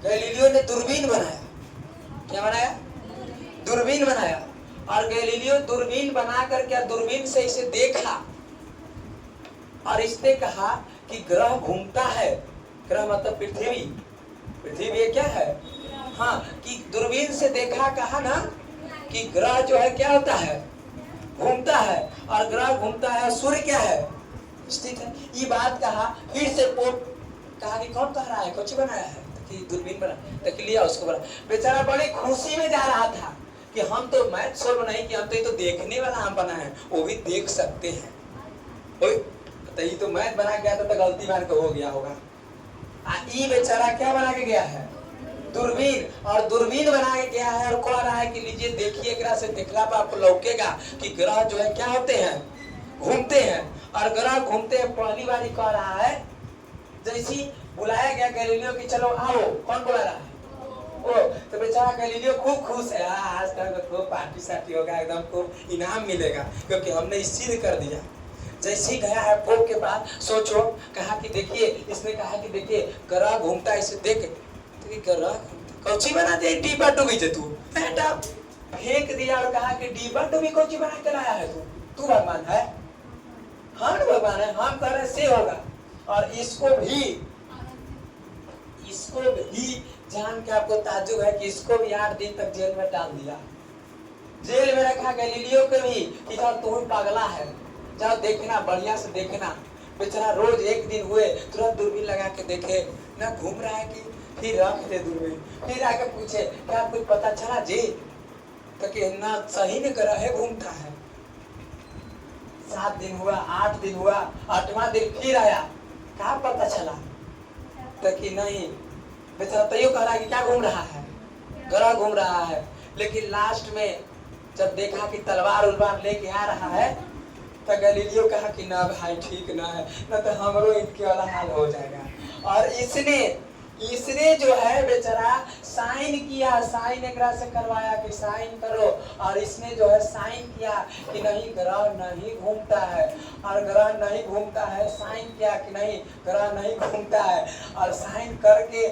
गैलीलियो ने दूरबीन बनाया। क्या बनाया, दूरबीन बनाया। और गैलीलियो दूरबीन बनाकर क्या, दूरबीन से इसे देखा और इसने कहा कि ग्रह घूमता है। ग्रह मतलब पृथ्वी, पृथ्वी क्या है, हाँ, कि दूरबीन से देखा, कहा ना कि ग्रह जो है क्या होता है, घूमता है। और ग्रह घूमता है, सूर्य क्या है, स्थित है। ये बात कहा। फिर से पोप कहा कि कौन कह रहा है, कुछ बनाया है, कि दूरबीन बना, तो लिया उसको बना। बेचारा बड़ी खुशी में जा रहा था कि हम तो मैथ सोल्व नहीं किया, हम तो ये तो देखने वाला हम बना है, वो भी देख सकते हैं। तो ये तो मैथ बना गया था तो गलती मान के हो गया होगा। ये बेचारा क्या बना के गया है, दूरबीन। और दूरबीन बना के गया है और कह रहा है कि लीजिए देखिए, ग्रह से देखला पर आपको लौकेगा कि ग्रह जो है क्या होते हैं, घूमते हैं। और ग्रह घूमते हैं। पहली बार कह रहा है, जैसी बुलाया गया गैलीलियो कि चलो आओ, कौन बुला रहा है, ओ, तो बेचारा गैलीलियो खूब खुश है, आज तक खूब पार्टी सार्टी होगा, एकदम खूब इनाम मिलेगा क्योंकि हमने सिद्ध कर दिया। जैसे ही गया है पोप के पास, सोचो, कहा कि देखिए, इसने कहा कि देखिए ग्रह घूमता है, इसे देख, ग्रह कौची बना दे, डिब्बा डूबी जे तू, बेटा फेंक दिया और कहा कि डिब्बा डूबी कौची बना के लाया है तू भगवान है, हम भगवान है, हम कह रहे से होगा। और इसको भी जान के आपको ताज्जुब है कि इसको भी 8 दिन तक जेल में डाल दिया, जेल में रखा। गैलीलियो को भी कि तुम पागला है, जाओ देखना, बढ़िया से देखना। बेचारा रोज एक दिन हुए तुरंत दूरबीन लगा के देखे, ना घूम रहा है कि, फिर रख दे दूरबीन, फिर आके पूछे क्या कुछ पता चला जी, तो कि ना सही में ग्रह है घूमता है। 7 दिन हुआ, 8 दिन हुआ, 8वां दिन फिर आया, क्या पता चला, तो कि नहीं बेचारा तैयो कह रहा है कि क्या घूम रहा है, गला घूम रहा है। लेकिन लास्ट में जब देखा कि तलवार उलवार लेके आ रहा है तो गैलीलियो कहा कि ना भाई ठीक ना है, ना तो हमरो इनके वाला हाल हो जाएगा। और इसने जो है बेचारा साइन किया, साइन एकरा से करवाया कि साइन करो, और इसने जो है साइन किया कि नहीं ग्रह नहीं घूमता है, और ग्रह नहीं घूमता है, साइन किया कि नहीं ग्रह नहीं घूमता है, और साइन करके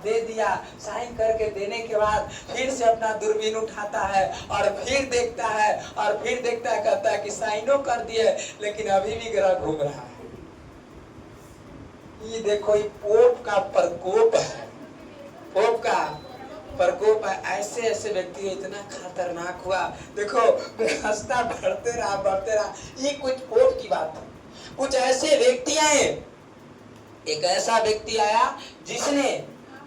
दे दिया। साइन करके देने के बाद फिर से अपना दूरबीन उठाता है और फिर देखता है, और फिर देखता है, कहता है कि साइनों कर दिए लेकिन अभी भी ग्रह घूम रहा है। ये देखो, ये पोप का प्रकोप है, पोप का प्रकोप है। ऐसे ऐसे व्यक्ति इतना खतरनाक हुआ। देखो रास्ता बढ़ते रहा। ये कुछ पोप की बात है। कुछ ऐसे व्यक्ति आए, एक ऐसा व्यक्ति आया जिसने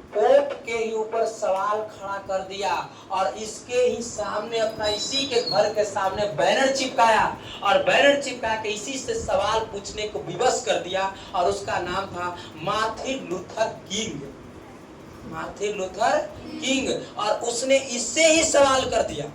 पोप के ही ऊपर सवाल खड़ा कर दिया, और इसके ही सामने अपना, इसी के घर के सामने बैनर चिपकाया, और बैनर चिपका के इसी से सवाल पूछने को विवश कर दिया। और उसका नाम था Martin Luther king, Martin Luther king. और उसने इससे ही सवाल कर दिया,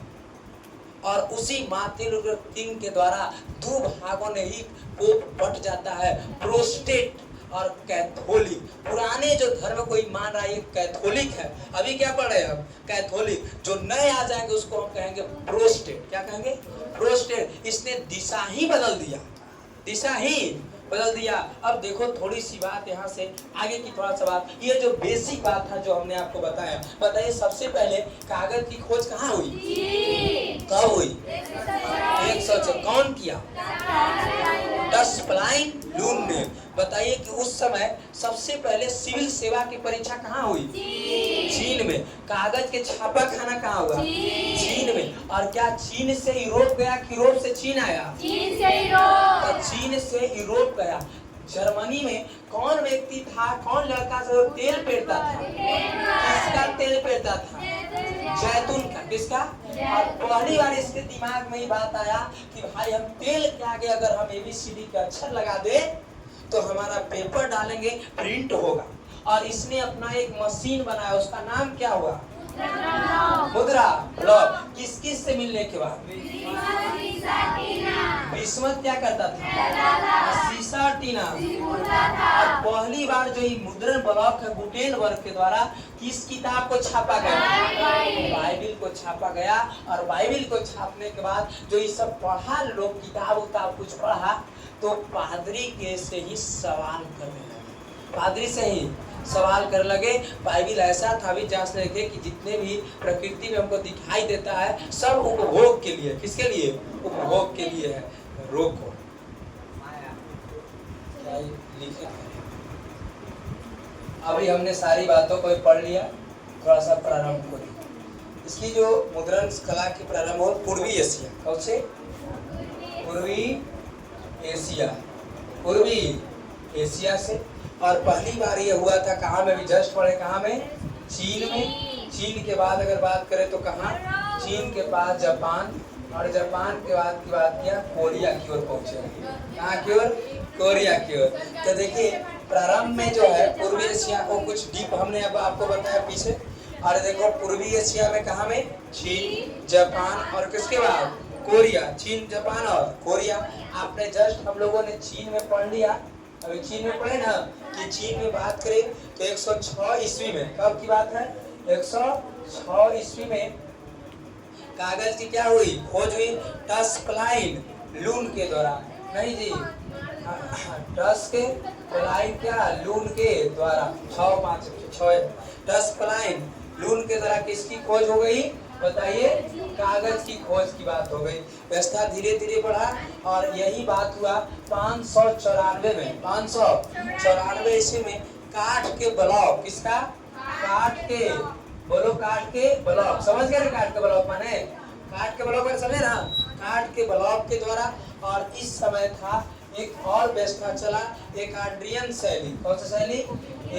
और उसी मार्टिन लूथर किंग के द्वारा दो भागों में ही पोप बट जाता है, प्रोटेस्टेंट और कैथोलिक। पुराने जो धर्म कोई मान रहा है ये कैथोलिक है, अभी क्या पढ़ रहे हैं हम, कैथोलिक। जो नए आ जाएंगे उसको हम कहेंगे प्रोटेस्टेंट। क्या कहेंगे? प्रोटेस्टेंट। इसने दिशा ही बदल दिया, दिशा ही बदल दिया। अब देखो थोड़ी सी बात यहाँ से आगे की, थोड़ा सा बात, ये जो बेसिक बात था जो हमने आपको बताया। बताइए सबसे पहले कागज की खोज कहाँ हुई, कब हुई? 106। कौन किया? डस्प्लाइन लून ने। बताइए कि उस समय सबसे पहले सिविल सेवा की परीक्षा कहाँ हुई? चीन में। कागज के छापा खाना कहाँ हुआ? चीन में। और क्या चीन से यूरोप गया कि यूरोप से चीन आया? चीन से यूरोप। और चीन से यूरोप गया। जर्मनी में कौन व्यक्ति था, कौन लड़का से तेल पेड़ता था? किसका तेल पेड़ता था? जैतून का। किसका? और पहली बार इसके दिमाग में ही बात आया कि भाई हम तेल के आगे अगर हम ABCD के अक्षर लगा दे तो हमारा पेपर डालेंगे, प्रिंट होगा। और इसने अपना एक मशीन बनाया, उसका नाम क्या हुआ? मुद्रा ब्लॉक। किस किस से मिलने के बाद? बिस्मत क्या करता था? सीसा टीना। और पहली बार जो ये मुद्रण ब्लॉक है गुटेनबर्ग के द्वारा किस किताब को छापा गया? बाइबिल को छापा गया। और बाइबिल को छापने के बाद जो ये सब पढ़ा, लोग किताब उताब कुछ पढ़ा, तो पादरी के से ही सवाल करने लगे, पादरी से ही सवाल करने लगे। बाइबिल ऐसा था, अभी जांच देखे कि जितने भी प्रकृति में हमको दिखाई देता है सब उपभोग के लिए। किसके लिए? उपभोग के लिए है। रोको, क्या लिखे? अभी हमने सारी बातों को पढ़ लिया, थोड़ा सा प्रारंभ करें। इसकी जो मुद्रण कला की प्रारंभ हो पूर्वी एशिया। कौन से? पूर्वी एशिया, पूर्वी एशिया से। और पहली बार ये हुआ था कहाँ में? भी जस्ट पढ़े, कहाँ में? चीन में। चीन के बाद अगर बात करें तो कहाँ? चीन के बाद जापान, और जापान के बाद की बात किया कोरिया की ओर पहुंचे। कहाँ की ओर? कोरिया की ओर। तो देखिए प्रारंभ में जो है पूर्वी एशिया को कुछ डीप हमने अब आपको बताया पीछे। और देखो पूर्वी एशिया में कहाँ में? चीन, जापान और किसके बाद? कोरिया। चीन, जापान और कोरिया। आपने जस्ट हम लोगों ने चीन में पढ़ लिया, अभी चीन में पढ़े ना कि चीन में बात करें तो 106 ईस्वी में, कब की बात है? 106 ईस्वी में कागज की क्या हुई? खोज हुई, डस्प्लाइन लून के द्वारा। नहीं जी, डस्प्लाइन क्या? लून के द्वारा। 6 डस्प्लाइन लून के द्वारा किसकी खोज हो गई? बताइए, कागज की खोज की बात हो गई। व्यवस्था धीरे धीरे बढ़ा और यही बात हुआ 594 में। 594 ईस्वी में काठ के ब्लॉक। किसका? काठ के, बोलो काठ के ब्लॉक। समझ गए? काठ के ब्लॉक माने? काठ के ब्लॉक समझे ना? काठ के ब्लॉक के द्वारा। और इस समय था एक और व्यवस्था चला, एकांड्रियन शैली। कौन सा शैली?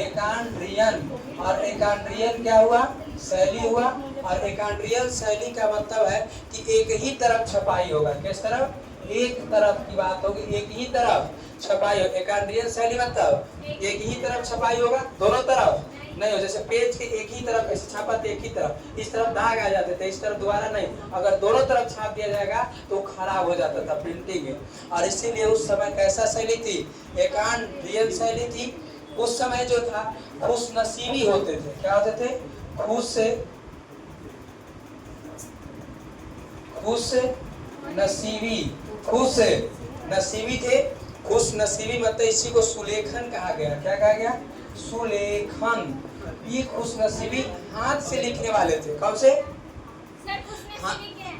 एकांड्रियन। और एकांड्रियन क्या हुआ? शैली हुआ। और एकांड्रियल शैली का मतलब है कि एक ही तरफ छपाई होगा। किस तरफ? एक तरफ की बात होगी, एक ही तरफ छपाई हो। एकांड्रियल शैली मतलब एक ही तरफ छपाई होगा, दोनों तरफ नहीं हो। जैसे पेज के एक ही तरफ ऐसे छापा तो एक ही तरफ, इस तरफ दाग आ जाते थे, इस तरफ दोबारा नहीं। अगर दोनों तरफ छाप दिया जाएगा तो खराब हो जाता था प्रिंटिंग में। और इसीलिए उस समय कैसा शैली थी? एकांड्रियल शैली थी। उस समय जो था खुशनसीबी होते थे। क्या होते थे? खुश नसीबी, खुश नसीबी थे। खुश नसीबी मतलब इसी को सुलेखन कहा गया। क्या कहा गया? सुलेखन। ये खुश नसीबी हाथ से लिखने वाले थे। कब से?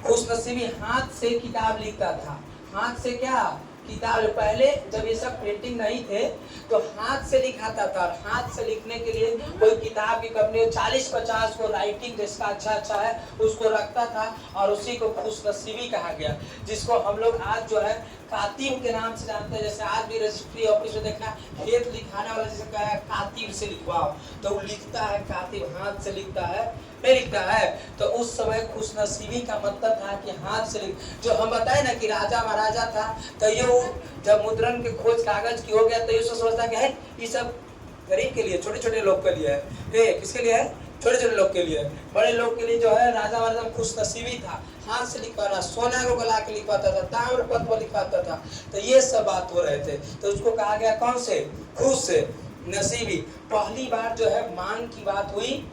खुश नसीबी हाथ से किताब लिखता था। हाथ से क्या? किताब। पहले जब ये सब प्रिंटिंग नहीं थे तो हाथ से लिखाता था। हाथ से लिखने के लिए कोई किताब की कंपनी 40-50 को राइटिंग जिसका अच्छा है उसको रखता था और उसी को खुशनसीबी कहा गया, जिसको हम लोग आज जो है कातिब के नाम से जानते हैं। जैसे आज भी रजिस्ट्री ऑफिस में देखना खेत लिखाने वाला जैसे कहा है कातिब से लिखवाओ, तो वो लिखता है कातिब, हाथ से लिखता है, नहीं लिखता है। तो उस समय खुशनसीबी का मतलब था कि हाथ से लिख। जो हम बताए ना कि राजा महाराजा था, तो ये जब मुद्रण के खोज कागज की हो गया तो ये सोचता कि है ये सब गरीब के लिए, छोटे छोटे लोग के लिए है। किसके लिए है? छोटे छोटे लोग के लिए। बड़े लोग के लिए जो है राजा महाराजा खुशनसीबी था, हाथ से लिखवाना, सोना को गला के लिखवाता था, ताम्र पत्र पर लिखवाता था। तो ये सब बात हो रहे थे, तो उसको कहा गया कौन से? खुश नसीबी। पहली बार जो है मांग की बात हुई,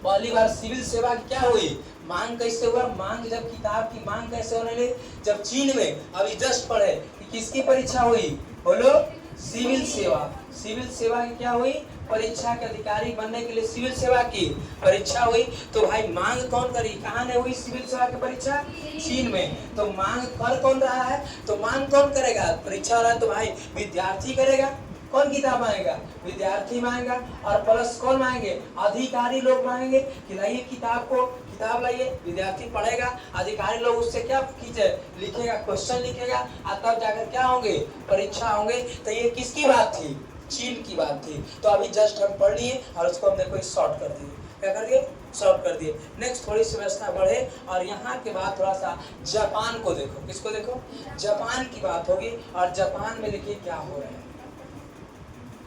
पहली बार सिविल सेवा की क्या हुई? मांग कैसे हुआ? मांग जब किताब की मांग कैसे होने लगी? जब चीन में अभी जस्ट पढ़े कि किसकी परीक्षा हुई? बोलो, सिविल सेवा। सिविल सेवा की क्या हुई? परीक्षा के अधिकारी बनने के लिए सिविल सेवा की परीक्षा हुई। तो भाई मांग कौन करी? कहाँ ने हुई सिविल सेवा की परीक्षा? चीन में। तो मांग कर कौन रहा है? तो मांग कौन करेगा? परीक्षा हो रहा है तो भाई विद्यार्थी करेगा। कौन किताब मांगेगा? विद्यार्थी मांगेगा। और प्लस कौन मांगेंगे? अधिकारी लोग मांगेंगे कि लाइए किताब को, किताब लाइए। विद्यार्थी पढ़ेगा, अधिकारी लोग उससे क्या खींचे? लिखेगा, क्वेश्चन लिखेगा और तब जाकर क्या होंगे? परीक्षा होंगे। तो ये किसकी बात थी? चीन की बात थी। तो अभी जस्ट हम पढ़ लिए और उसको हमने कोई शॉर्ट कर दिए। क्या कर दिए? शॉर्ट कर दिए। नेक्स्ट थोड़ी सी व्यवस्था बढ़े और यहाँ के बाद थोड़ा सा जापान को देखो। किसको देखो? जापान की बात होगी। और जापान में देखिए क्या हो रहा है।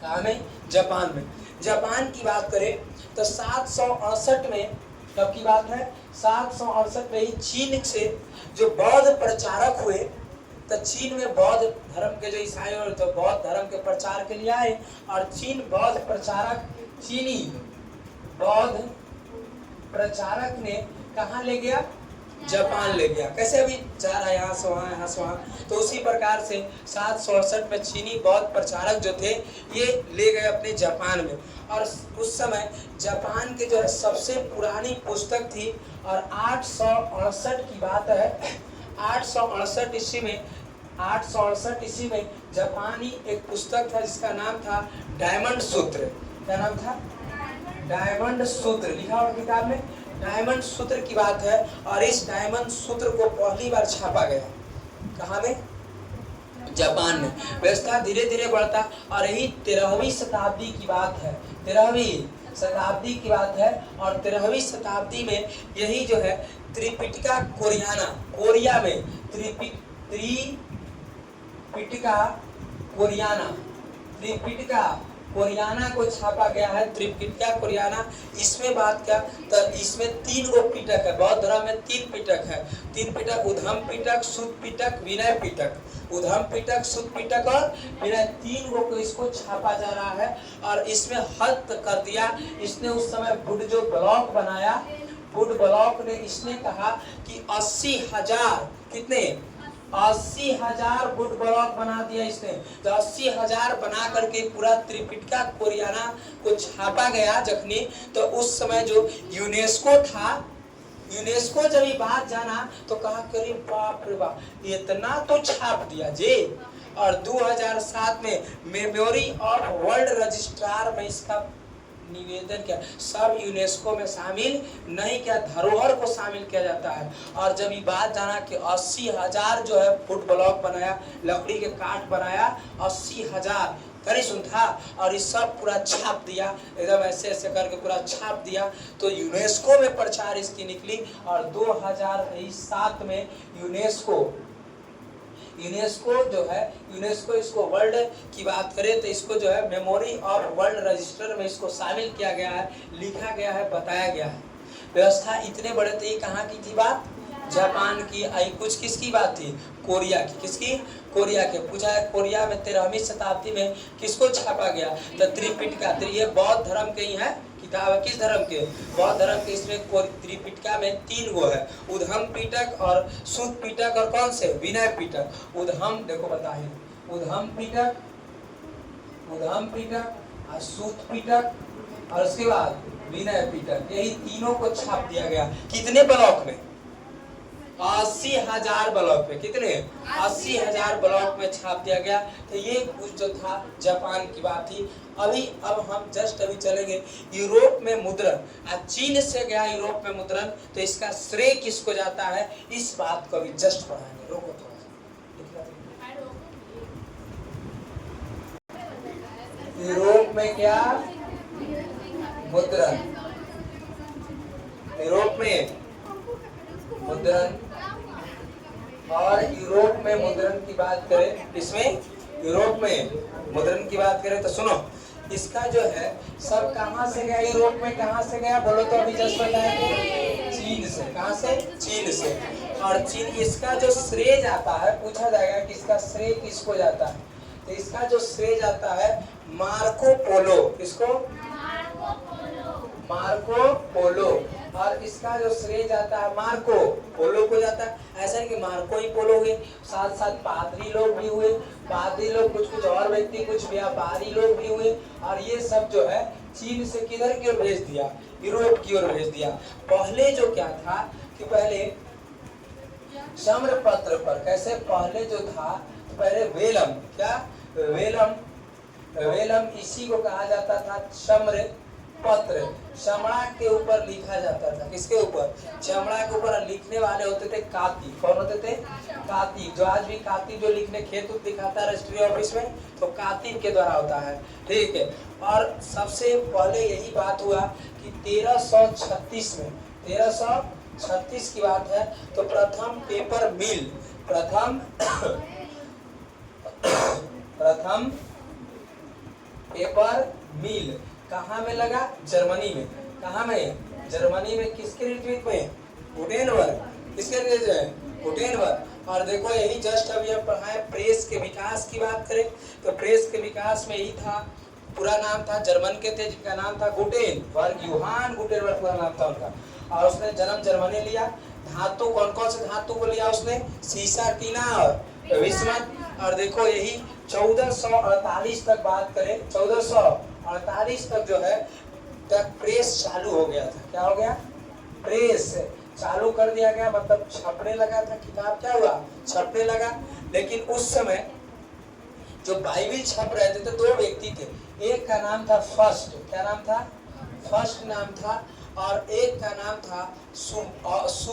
कहाँ में? जापान में। जापान की बात करें तो 768 में, कब की बात है? 768 में ही चीन से जो बौद्ध प्रचारक हुए, तो चीन में बौद्ध धर्म के जो ईसाई और तो बौद्ध धर्म के प्रचार के लिए आए। और चीन बौद्ध प्रचारक, चीनी बौद्ध प्रचारक ने कहाँ ले गया? जापान ले गया। कैसे? अभी जा रहा है यहाँ से वहाँ, यहाँ से वहाँ। तो उसी प्रकार से 768 में चीनी बौद्ध प्रचारक जो थे ये ले गए अपने जापान में। और उस समय जापान के जो है सबसे पुरानी पुस्तक थी। और 868 की बात है, 868 ईस्वी में, 868 ईस्वी में जापानी एक पुस्तक था जिसका नाम था डायमंड सूत्र। क्या नाम था? डायमंड सूत्र। लिखा हुआ किताब में डायमंड सूत्र की बात है। और इस डायमंड सूत्र को पहली बार छापा गया कहाँ में? जापान में। व्यवस्था धीरे धीरे बढ़ता और यही 13वीं शताब्दी की बात है। 13वीं शताब्दी की बात है। और 13वीं शताब्दी में यही जो है त्रिपिटका कोरियाना, कोरिया में त्रिपिटका कोरियाना, त्रिपिटका कोरियाना को छापा गया है। त्रिपिटका कोरियाना। इसमें बात क्या? तो इसमें 3 गो पिटक है। बौद्ध धर्म में 3 पिटक है। 3 पिटक, उधम पिटक, सुत पिटक, विनय पिटक। उधम पिटक, सुत पिटक और विनय, 3 गो को इसको छापा जा रहा है। और इसमें हद कर दिया इसने उस समय वुड जो ब्लॉक बनाया, वुड ब्लॉक ने इसने कहा कि 80,000, कितने? 80,000 वुड ब्लॉक बना दिया इसने। तो 80,000 बना करके पूरा त्रिपिटका कोरियाना को छापा गया जखनी। तो उस समय जो यूनेस्को था, यूनेस्को जब ये बात जाना तो कहा करीब बाप रे बाप, इतना तो छाप दिया जी। और 2007 में मेमोरी ऑफ वर्ल्ड रजिस्ट्रार में इसका निवेदन किया। सब यूनेस्को में शामिल नहीं किया, धरोहर को शामिल किया जाता है। और जब ये बात जाना कि 80,000 जो है फुट ब्लॉक बनाया, लकड़ी के काट बनाया, 80,000 कहीं सुन था, और इस सब पूरा छाप दिया, एकदम ऐसे ऐसे करके पूरा छाप दिया, तो यूनेस्को में प्रचार इसकी निकली। और 2007 में यूनेस्को जो है, यूनेस्को इसको वर्ल्ड की बात करें तो इसको जो है मेमोरी ऑफ वर्ल्ड रजिस्टर में इसको शामिल किया गया है, लिखा गया है, बताया गया है। व्यवस्था इतने बड़े थे। कहाँ की थी बात? जापान की। आई कुछ किसकी बात थी? कोरिया की। किसकी? कोरिया के। पूछा है कोरिया में 13वीं शताब्दी में किसको छापा गया? तो त्रिपिटका। ये बौद्ध धर्म के ही है किताब है। किस धर्म के? बौद्ध धर्म के। इसमें त्रिपिटका में 3 गो है, उद्धम पिटक और सूत पिटक और कौन से? विनय पिटक। उद्धम देखो बताइए, उद्धम पिटक और सूत पिटक और उसके बाद विनय पिटक, यही तीनों को छाप दिया गया। कितने ब्लॉक में? 80,000 ब्लॉक में। कितने? 80,000 ब्लॉक में छाप दिया गया। तो ये कुछ जो था जापान की बात थी। अब हम जस्ट अभी चलेंगे यूरोप में मुद्रण। चीन से गया यूरोप में मुद्रण, तो इसका श्रेय किसको जाता है? इस बात को अभी जस्ट पढ़ाएंगे। रोको थोड़ा सा। यूरोप में क्या मुद्रण? यूरोप में मुद्रण, और यूरोप में मुद्रण की बात करें, इसमें यूरोप में मुद्रण की बात करें तो सुनो, इसका जो है सब कहां से गया यूरोप में? कहां से गया बोलो तो? अभी जस्ट बताया, चीन से। कहां से? चीन से। और चीन, इसका जो श्रेय जाता है, पूछा जाएगा कि इसका श्रेय किसको जाता है, तो इसका जो श्रेय जाता है मार्को पोलो। किसको? Marco Polo. और इसका जो श्रेय जाता है मार्को पोलो को जाता है। ऐसा नहीं कि मार्को ही पोलो हुए, साथ साथ पादरी लोग भी हुए, पादरी लोग कुछ और व्यक्ति, कुछ व्यापारी लोग भी हुए, और ये सब जो है चीन से किधर की ओर भेज दिया? यूरोप की ओर भेज दिया। पहले जो क्या था कि पहले सम्र पत्र पर, कैसे पहले जो था, पहले वेलम, क्या वेलम इसी को कहा जाता था सम्र पत्र। चमड़ा के ऊपर लिखा जाता था। किसके ऊपर? चमड़ा के ऊपर। लिखने वाले होते थे काती। कौन होते थे? काती। जो आज भी काती जो लिखने खेत दिखाता है रजिस्ट्री ऑफिस में, तो काती के द्वारा होता है। ठीक है। और सबसे पहले यही बात हुआ कि 1336 में, 1336 की बात है, तो प्रथम पेपर मिल, प्रथम पेपर मिल कहाँ में लगा? जर्मनी में। कहाँ में? जर्मनी में। किसके नेतृत्व में? गुटेनबर्ग। किसके नेतृत्व में? गुटेनबर्ग। और देखो यही जस्ट अभी हम पढ़ाए प्रेस के विकास की बात करें तो प्रेस के विकास में यही था। पूरा नाम था, जर्मन के थे जिनका नाम था गुटेनबर्ग, यूहान गुटेनबर्ग पूरा नाम था उनका। और उसने जन्म जर्मनी लिया। धातु कौन कौन से धातु को लिया उसने? सीसा, टीना और विस्मत। और देखो यही 1448 तक बात करें, 1448 तक जो है तक प्रेस चालू हो गया था। क्या हो गया? प्रेस चालू कर दिया गया, मतलब छपने लगा था किताब। क्या हुआ? छपने लगा। लेकिन उस समय जो बाइबिल छप रहे थे तो 2 व्यक्ति थे। एक का नाम था फर्स्ट। क्या नाम था? फर्स्ट नाम था। और एक का नाम था सुओफर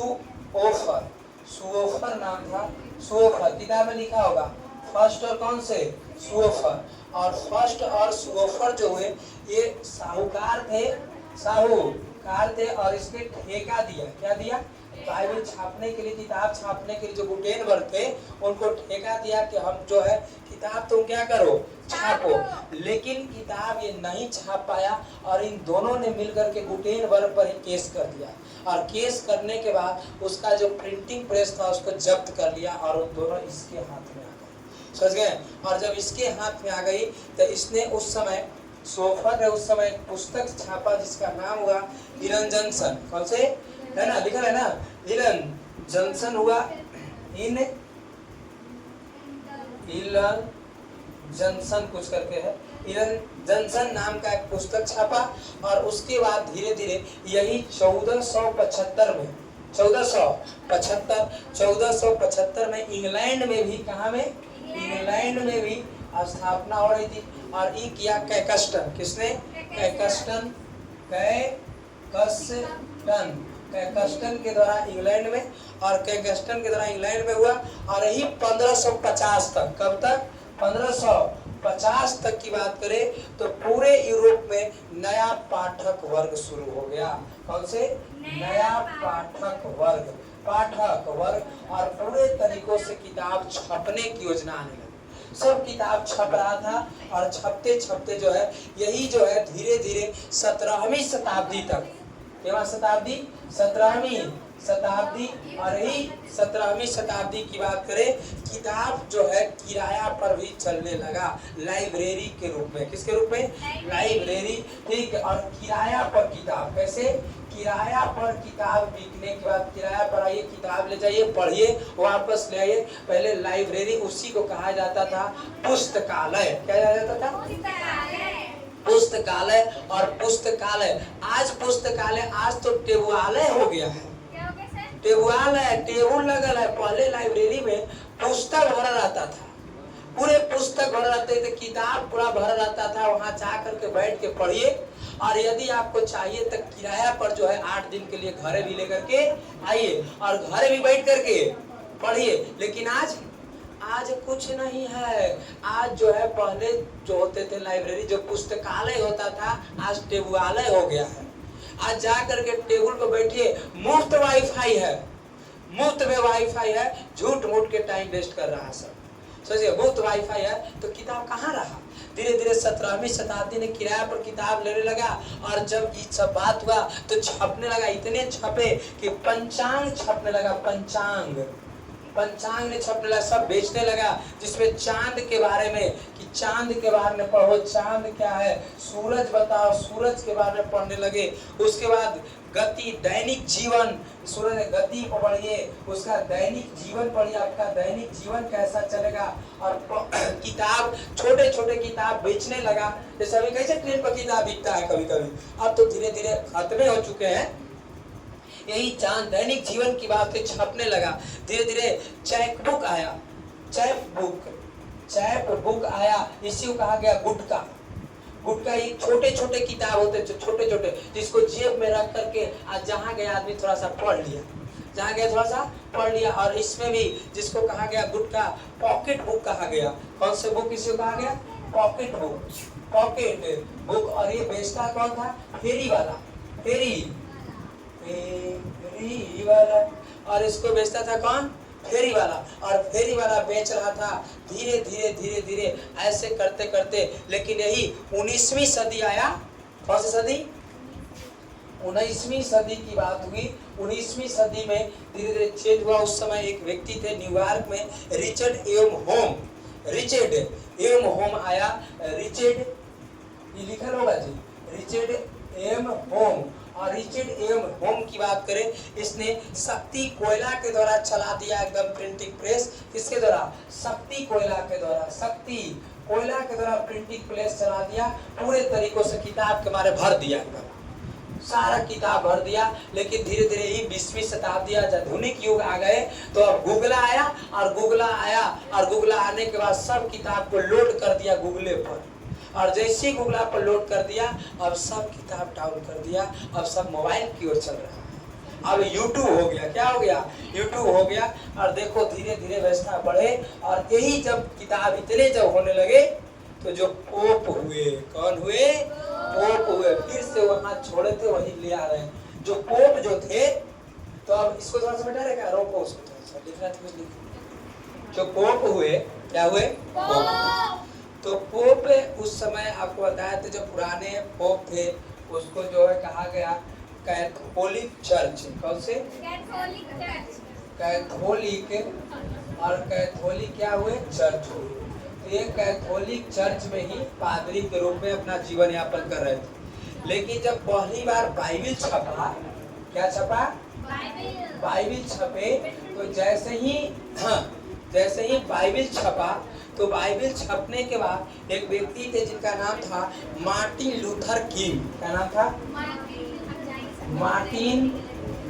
नाम था। सुओफर किताब में लिखा होगा। फर्स्ट और कौन से? सुओफर। और फर्स्ट और सुओफर जो हुए ये साहूकार थे और इसने ठेका दिया। क्या दिया? बाइबल छापने के लिए, किताब छापने के लिए जो गुटेनबर्ग थे उनको ठेका दिया कि हम जो है किताब तुम क्या करो? छापो। लेकिन किताब ये नहीं छाप पाया और इन दोनों ने मिलकर के गुटेनबर्ग पर ही केस कर दिया। और केस करने के बाद उसका जो प्रिंटिंग प्रेस था उसको जब्त कर लिया और उन दोनों इसके हाथ में आ गए। समझ गए? और जब इसके हाथ में आ गई तो इसने उस समय सोफर है उस समय पुस्तक छापा जिसका नाम हुआ इलन जॉनसन। कौन से? है ना, लिखा है ना, इलन जॉनसन हुआ। इलन जॉनसन कुछ करके है, इलन जॉनसन नाम का एक पुस्तक छापा। और उसके बाद धीरे धीरे यही 1475 में इंग्लैंड में भी, कहाँ में? इंग्लैंड में भी स्थापना हो रही थी। और ये किया कैकस्टन। किसने? कैकस्टन के द्वारा इंग्लैंड में। और कैकस्टन के द्वारा इंग्लैंड में हुआ। और यही 1550 तक, कब तक? 50 तक की बात करें तो पूरे यूरोप में नया पाठक वर्ग शुरू हो गया। कौन से? नया पाठक वर्ग। और पूरे तरीकों से किताब छपने की योजना आने लगी। सब किताब छप रहा था और छपते छपते जो है यही जो है धीरे धीरे 17वीं शताब्दी तक, केवल शताब्दी 17वीं शताब्दी, और यही 17वीं शताब्दी की बात करें किताब जो है किराया पर भी चलने लगा, लाइब्रेरी के रूप में। किसके रूप में? लाइब्रेरी। ठीक है। और किराया पर किताब कैसे? किराया पर किताब बिकने के बाद किराया पर आइए, किताब ले जाइए, पढ़िए, वापस ले आइए। पहले लाइब्रेरी उसी को कहा जाता था पुस्तकालय। क्या कहा जाता था? पुस्तकालय। और पुस्तकालय आज पुस्तकालय आज तो टेबुलालय हो गया है। टेबुल है, टेबुल लगल है। पहले लाइब्रेरी में पुस्तक भरा रहता था, पूरे पुस्तक भरा रहते थे, किताब पूरा भरा रहता था। वहां जा करके बैठ के पढ़िए, और यदि आपको चाहिए तो किराया पर जो है 8 दिन के लिए घर भी लेकर के आइए और घर भी बैठ करके पढ़िए। लेकिन आज कुछ नहीं है। आज जो है पहले जो होते थे लाइब्रेरी, जो पुस्तकालय होता था, आज टेबुलालय हो गया है। आज जा करके टेबल पर बैठिए, मुफ्त वाईफाई है, मुफ्त में वाईफाई है, झूठ मूठ के टाइम वेस्ट कर रहा है सब। सोचिए मुफ्त वाईफाई है तो किताब कहाँ रहा? धीरे धीरे 17वीं शताब्दी ने किराया पर किताब लेने लगा, और जब ये सब बात हुआ तो छपने लगा। इतने छपे कि पंचांग छपने लगा। पंचांग ने छपने लगा, सब बेचने लगा, जिसमें चांद के बारे में, कि चांद के बारे में पढ़ो, चांद क्या है, सूरज बताओ, सूरज के बारे में पढ़ने लगे। उसके बाद गति, दैनिक जीवन, सूरज गति को पढ़िए, उसका दैनिक जीवन पढ़िए, आपका दैनिक जीवन कैसा चलेगा। और किताब, छोटे छोटे किताब बेचने लगा। जैसे अभी कैसे ट्रेन पर किताब बिकता है कभी कभी, अब तो धीरे धीरे खत्म हो चुके हैं। यही चांद दैनिक जीवन की बात छपने लगा। धीरे धीरे चैप बुक आया। इसी को कहा गया गुटका। ये छोटे छोटे किताब होते, छोटे छोटे, जिसको जेब में रख करके आज जहाँ गया आदमी थोड़ा सा पढ़ लिया। और इसमें भी जिसको कहा गया गुटका, पॉकेट बुक कहा गया। कौन से बुक इसको कहा गया? Pocket book. और ये बेचता कौन था? फेरी वाला। और इसको बेचता था कौन? फेरी वाला। और फेरी वाला बेच रहा था। धीरे धीरे ऐसे करते करते, लेकिन यही 19वीं सदी आया। कौन सी सदी? 19वीं सदी की बात हुई। 19वीं सदी में धीरे धीरे चेंज हुआ। उस समय एक व्यक्ति थे न्यूयॉर्क में, रिचर्ड एम होम आया। रिचर्ड, ये लिखा होगा जी, रिचर्ड एम होम। और रिचर्ड एम होम की बात करें, इसने शक्ति कोयला के द्वारा चला दिया एकदम प्रिंटिंग प्रेस। किसके द्वारा? शक्ति कोयला के द्वारा प्रिंटिंग प्रेस चला दिया। पूरे तरीकों से किताब के मारे भर दिया, एकदम सारा किताब भर दिया। लेकिन धीरे धीरे ही 20वीं शताब्दी आज आधुनिक युग आ गए, तो अब गूगल आया। और गूगल आने के बाद सब किताब को लोड कर दिया गूगले पर। और जैसे ही गूगल पर लोड कर दिया, अब सब किताब डाउन कर दिया। अब सब मोबाइल की ओर चल रहा है। अब यूट्यूब हो गया। क्या हो गया? यूट्यूब हो गया। और देखो धीरे धीरे व्यवस्था बढ़े। और यही जब किताब इतने जब होने लगे, तो जो पोप हुए, कौन हुए? पोप हुए। फिर से वहां छोड़े थे, वही ले आ रहे हैं। जो पोप जो थे, तो अब इसको थोड़ा सा बैठा रहेगा, रोको उसको थोड़ा सा, लिखना था। जो पोप हुए, क्या हुए? पोप। तो पोप उस समय आपको बताया था, जो पुराने पोप थे उसको जो है कहा गया कैथोलिक चर्च। कौन से? कैथोलिक। और कैथोलिक क्या हुए? चर्च हुए। तो ये कैथोलिक चर्च में ही पादरी के रूप में अपना जीवन यापन कर रहे थे। लेकिन जब पहली बार बाइबिल छपा, क्या छपा? बाइबिल छपे। तो जैसे ही बाइबिल छपा, तो बाइबिल छपने के बाद एक व्यक्ति थे जिनका नाम था मार्टिन लूथर किंग। क्या नाम था? Martin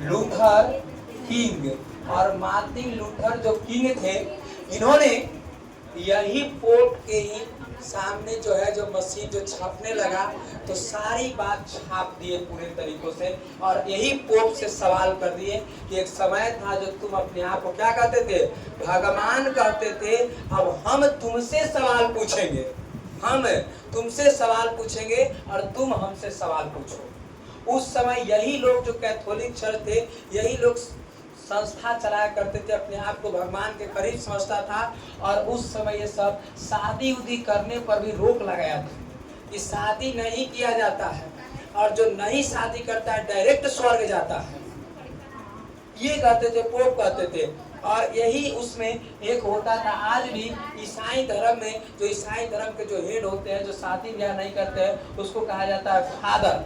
Luther king. और मार्टिन लूथर जो किंग थे, इन्होंने यही पोप के ही सामने जो है जो मशीन जो छापने लगा, तो सारी बात छाप दिए पूरे तरीकों से। और यही पोप से सवाल कर दिए कि एक समय था जो तुम अपने आप को क्या कहते थे? भगवान कहते थे। अब हम तुमसे सवाल पूछेंगे। हम तुमसे सवाल पूछेंगे और तुम हमसे सवाल पूछो। उस समय यही लोग जो कैथोलिक चर्च थे, यही लोग संस्था चलाया करते थे, अपने आप को भगवान के करीब समझता था। और उस समय ये सब शादी उदी करने पर भी रोक लगाया था कि शादी नहीं किया जाता है, और जो नहीं शादी करता है डायरेक्ट स्वर्ग जाता है, ये कहते थे, पोप कहते थे। और यही उसमें एक होता था। आज भी ईसाई धर्म में जो ईसाई धर्म के जो हेड होते हैं, जो शादी ब्याह नहीं करते हैं, उसको कहा जाता है फादर।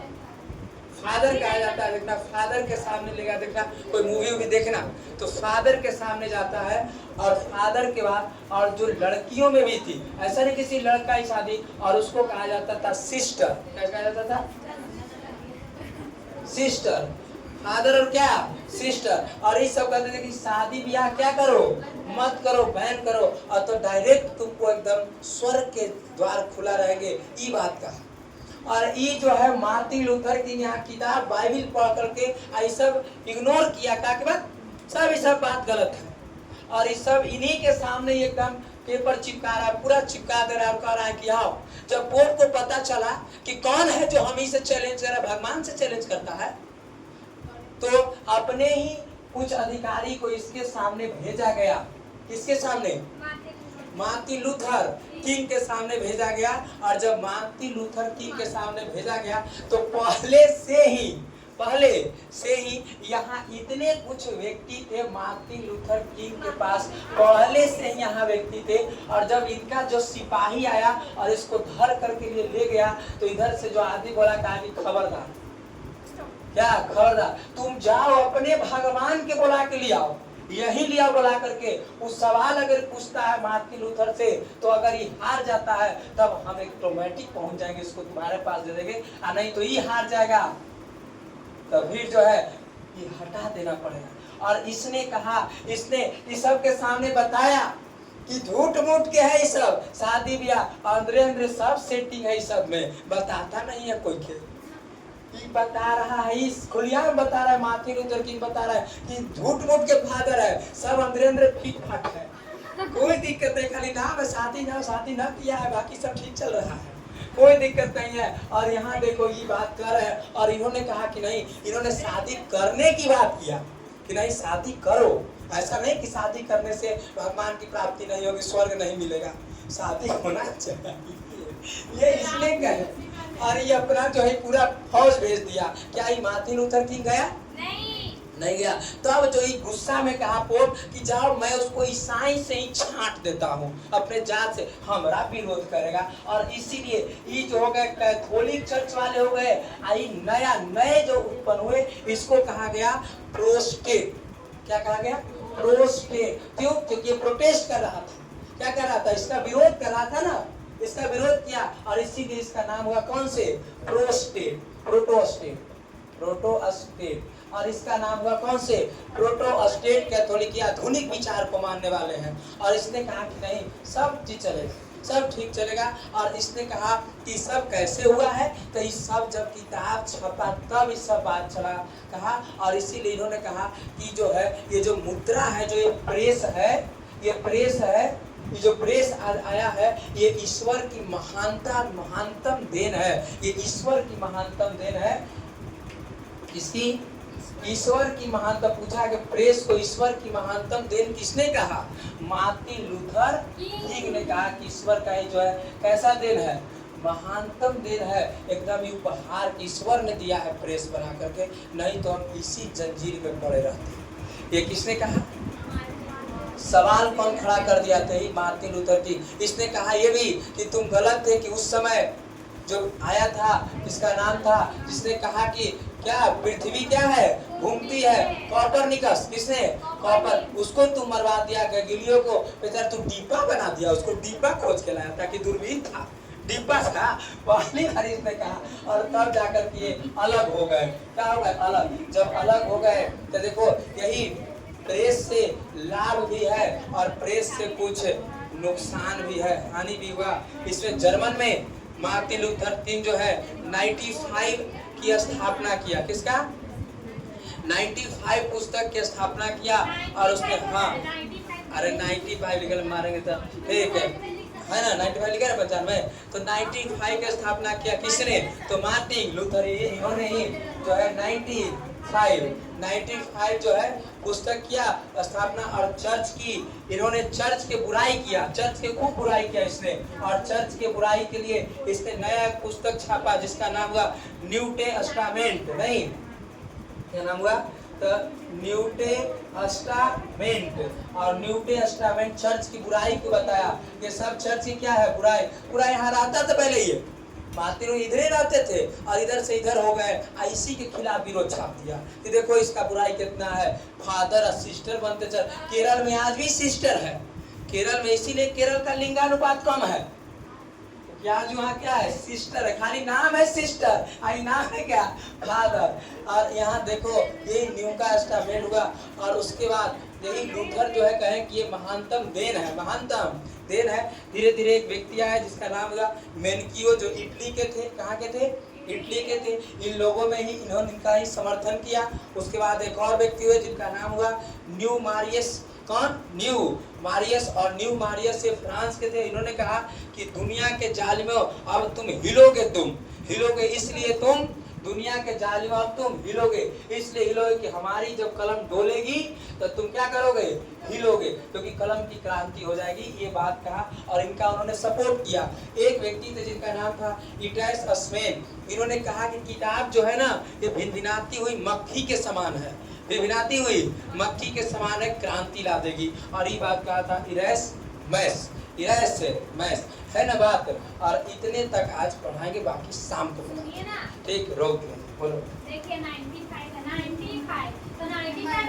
फादर कहा जाता है। देखना, फादर के सामने लेगा, देखना कोई मूवी भी देखना तो फादर के सामने जाता है। और फादर के बाद, और जो लड़कियों में भी थी, ऐसा नहीं किसी लड़का की शादी, और उसको कहा जाता था सिस्टर। क्या कहा जाता था? सिस्टर। फादर और क्या? सिस्टर। और ये सब कहते थे कि शादी ब्याह क्या करो, मत करो, बैन करो, और तो डायरेक्ट तुमको एकदम स्वर्ग के द्वार खुला रहेंगे, ये बात का। और ये जो है मार्टिन लूथर की यहाँ किताब बाइबिल पढ़ करके ये सब इग्नोर किया, क्या कि सब बात गलत है। और ये सब इन्हीं के सामने एकदम पेपर चिपका रहा है, पूरा चिपका दे रहा है और कह रहा है कि आओ। जब पोप को पता चला कि कौन है जो हम ही से चैलेंज कर रहा है, भगवान से चैलेंज करता है, तो अपने ही कुछ अधिकारी को इसके सामने भेजा गया। किसके सामने? मार्टिन लूथर किंग के सामने भेजा गया। और जब मार्टिन लूथर किंग के सामने भेजा गया तो पहले से ही यहाँ इतने कुछ व्यक्ति थे मार्टिन लूथर किंग के पास, पहले से ही यहाँ व्यक्ति थे। और जब इनका जो सिपाही आया और इसको धर करके लिए ले गया, तो इधर से जो आदमी बोला, कहा कि खबरदार, क्या खबरदार, तुम जाओ अपने भगवान के बुला के ले आओ, यही लिया बुला करके। उस सवाल अगर पूछता है मार्टिन लूथर से, तो अगर ये हार जाता है तब हम एक ऑटोमेटिक पहुंच जाएंगे, इसको तुम्हारे पास दे देंगे, और नहीं तो ये हार जाएगा, तब फिर जो है ये हटा देना पड़ेगा। और इसने कहा, इसने इस सब के सामने बताया कि झूठ मूठ के है ये सब, शादी ब्याह अंदर सब सेटिंग है, इस सब में बताता नहीं है कोई के, बता रहा है, इस खुलियाम बता रहा है। मार्टिन लूथर किंग बता रहा है कि झूठ मूठ के फादर है, सब अंदर ठीक ठाक है, कोई दिक्कत नहीं, खाली नाम है, शादी ना किया है, बाकी सब ठीक चल रहा है, कोई दिक्कत नहीं है। और यहाँ देखो ये बात कर रहे हैं, और इन्होंने कहा कि नहीं, इन्होंने शादी करने की बात किया कि नहीं शादी करो, ऐसा नहीं कि शादी करने से भगवान की प्राप्ति नहीं होगी, स्वर्ग नहीं मिलेगा, शादी होना चाहिए, ये इसलिए कहे। और ये अपना जो है पूरा फौज भेज दिया। क्या ये मार्टिन लूथर किंग गया? नहीं गया। तो अब जो ये गुस्सा में कहा पोप कि जाओ, मैं उसको ईसाई से ही छांट देता हूँ, अपने जात से, हमारा विरोध करेगा। और इसीलिए ये जो हो गए कैथोलिक चर्च वाले हो गए, आई नए जो उत्पन्न हुए, इसको कहा गया प्रोस्टेट। क्या कहा गया? प्रोस्टेट। क्यों? क्योंकि ये प्रोटेस्ट कर रहा था। क्या कर रहा था? इसका विरोध कर रहा था ना, इसका विरोध किया, और इसीलिए इसका नाम हुआ कौन से? प्रोस्टेट, प्रोटोस्टेट। और इसका नाम हुआ कौन से? प्रोटोस्टेट। कैथोलिक आधुनिक विचार को मानने वाले हैं। और इसने कहा कि नहीं, सब चीज चलेगा, सब ठीक चलेगा। और इसने कहा कि सब कैसे हुआ है, तो ये सब जब किताब छपा तब इस सब बात चला कहा। और इसीलिए इन्होंने कहा कि जो है ये जो मुद्रा है, जो ये प्रेस है, ये जो प्रेस आया है, ये ईश्वर की महानतम देन है, ये ईश्वर की महानतम देन है। किसकी? ईश्वर की महानतम। पूछा कि प्रेस को ईश्वर की महानतम देन किसने कहा? मार्टिन लूथर किंग ने कहा कि ईश्वर का जो है कैसा देन है? महानतम देन है, एकदम उपहार ईश्वर ने दिया है प्रेस बना करके, नहीं तो हम इसी जंजीर में पड़े रहते। ये किसने कहा? सवाल कौन खड़ा कर दिया था? Martin Luther king. इसने कहा ये भी कि तुम गलत थे, कि उस समय जो आया था, इसका नाम था, जिसने कहा कि क्या पृथ्वी क्या है? घूमती है, कोपरनिकस। किसने? कॉपर। उसको तुम मरवा दिया, गैलीलियो को बेचारा तुम डिब्बा बना दिया, उसको डिब्बा खोज के लाया था कि दूरबीन था, डिब्बा था, पहली बार इसने कहा। और तब जाकर के ये अलग हो गए। क्या हो गए? अलग। जब अलग हो गए तो देखो, यही प्रेस से लाभ भी है और प्रेस से कुछ नुकसान भी है, हानि भी हुआ। इसमें जर्मन में मार्टिन लूथर किंग जो है 95 की स्थापना किया। किसका? 95 पुस्तक की स्थापना किया। और उसने, हाँ, अरे 95 निकल मारेंगे तो ठीक है, है ना, 95 लिखा है 95। तो 95 की स्थापना किया किसने? तो मार्टिन लूथर, इन्होंने ही जो है 95 जो है पुस्तक किया स्थापना और चर्च की। इन्होंने चर्च के बुराई किया, चर्च के खूब बुराई किया इसने, और चर्च के बुराई के लिए इसने नया एक पुस्तक छापा जिसका नाम हुआ न्यू टेस्टामेंट। नहीं, क्या नाम हुआ? तो न्यू टेस्टामेंट। और न्यू टेस्टामेंट चर्च की बुराई को बताया। ये सब चर्च की क्या है? बुराई। पूरा यहाँ रहता था पहले, ये मार्टिन इधर ही रहते थे और इधर से इधर हो गए, इसी के खिलाफ विरोध छाप दिया कि देखो इसका बुराई कितना है। फादर और सिस्टर बनते चल। केरल में आज भी सिस्टर है, केरल में, इसीलिए केरल का लिंगानुपात कम है। आज वहाँ क्या है? सिस्टर है, खाली नाम है सिस्टर, आई नाम है क्या? फादर। और यहाँ देखो ये न्यू का टेस्टामेंट हुआ, और उसके बाद यही लूथर जो है कहें कि ये महानतम देन है, महानतम देन है। धीरे धीरे एक व्यक्ति आया जिसका नाम हुआ मेनकियो, जो इटली के थे। कहाँ के थे? इटली के थे। इन लोगों में ही इन्होंने इनका ही समर्थन किया। उसके बाद एक और व्यक्ति हुए जिनका नाम हुआ न्यू मारियस। कौन? New Marius. और न्यू मारियस से फ्रांस के थे। इन्होंने कहा कि दुनिया के जालिमों अब तुम हिलोगे, तुम हिलोगे, इसलिए तुम दुनिया के जालिमों अब तुम हिलोगे, इसलिए हिलोगे कि हमारी जब कलम डोलेगी तो तुम क्या करोगे? हिलोगे, क्योंकि कलम की क्रांति हो जाएगी। ये बात कहा और इनका उन्होंने सपोर्ट किया। एक व्यक्ति थे जिनका नाम था इटाइस अस्मेन। इन्होंने कहा कि किताब जो है ना, ये भिनभिनाती हुई मक्खी के समान है, भिनभिनाती हुई मक्खी के समान है, क्रांति ला देगी। और ये बात कहा था इरेस मैस, इरेस मैस, है ना बात। और इतने तक आज पढ़ाएंगे, बाकी शाम को सुनिए ना, ठीक, रोक लो, बोलो। देखिए 95 है, 95 तो 95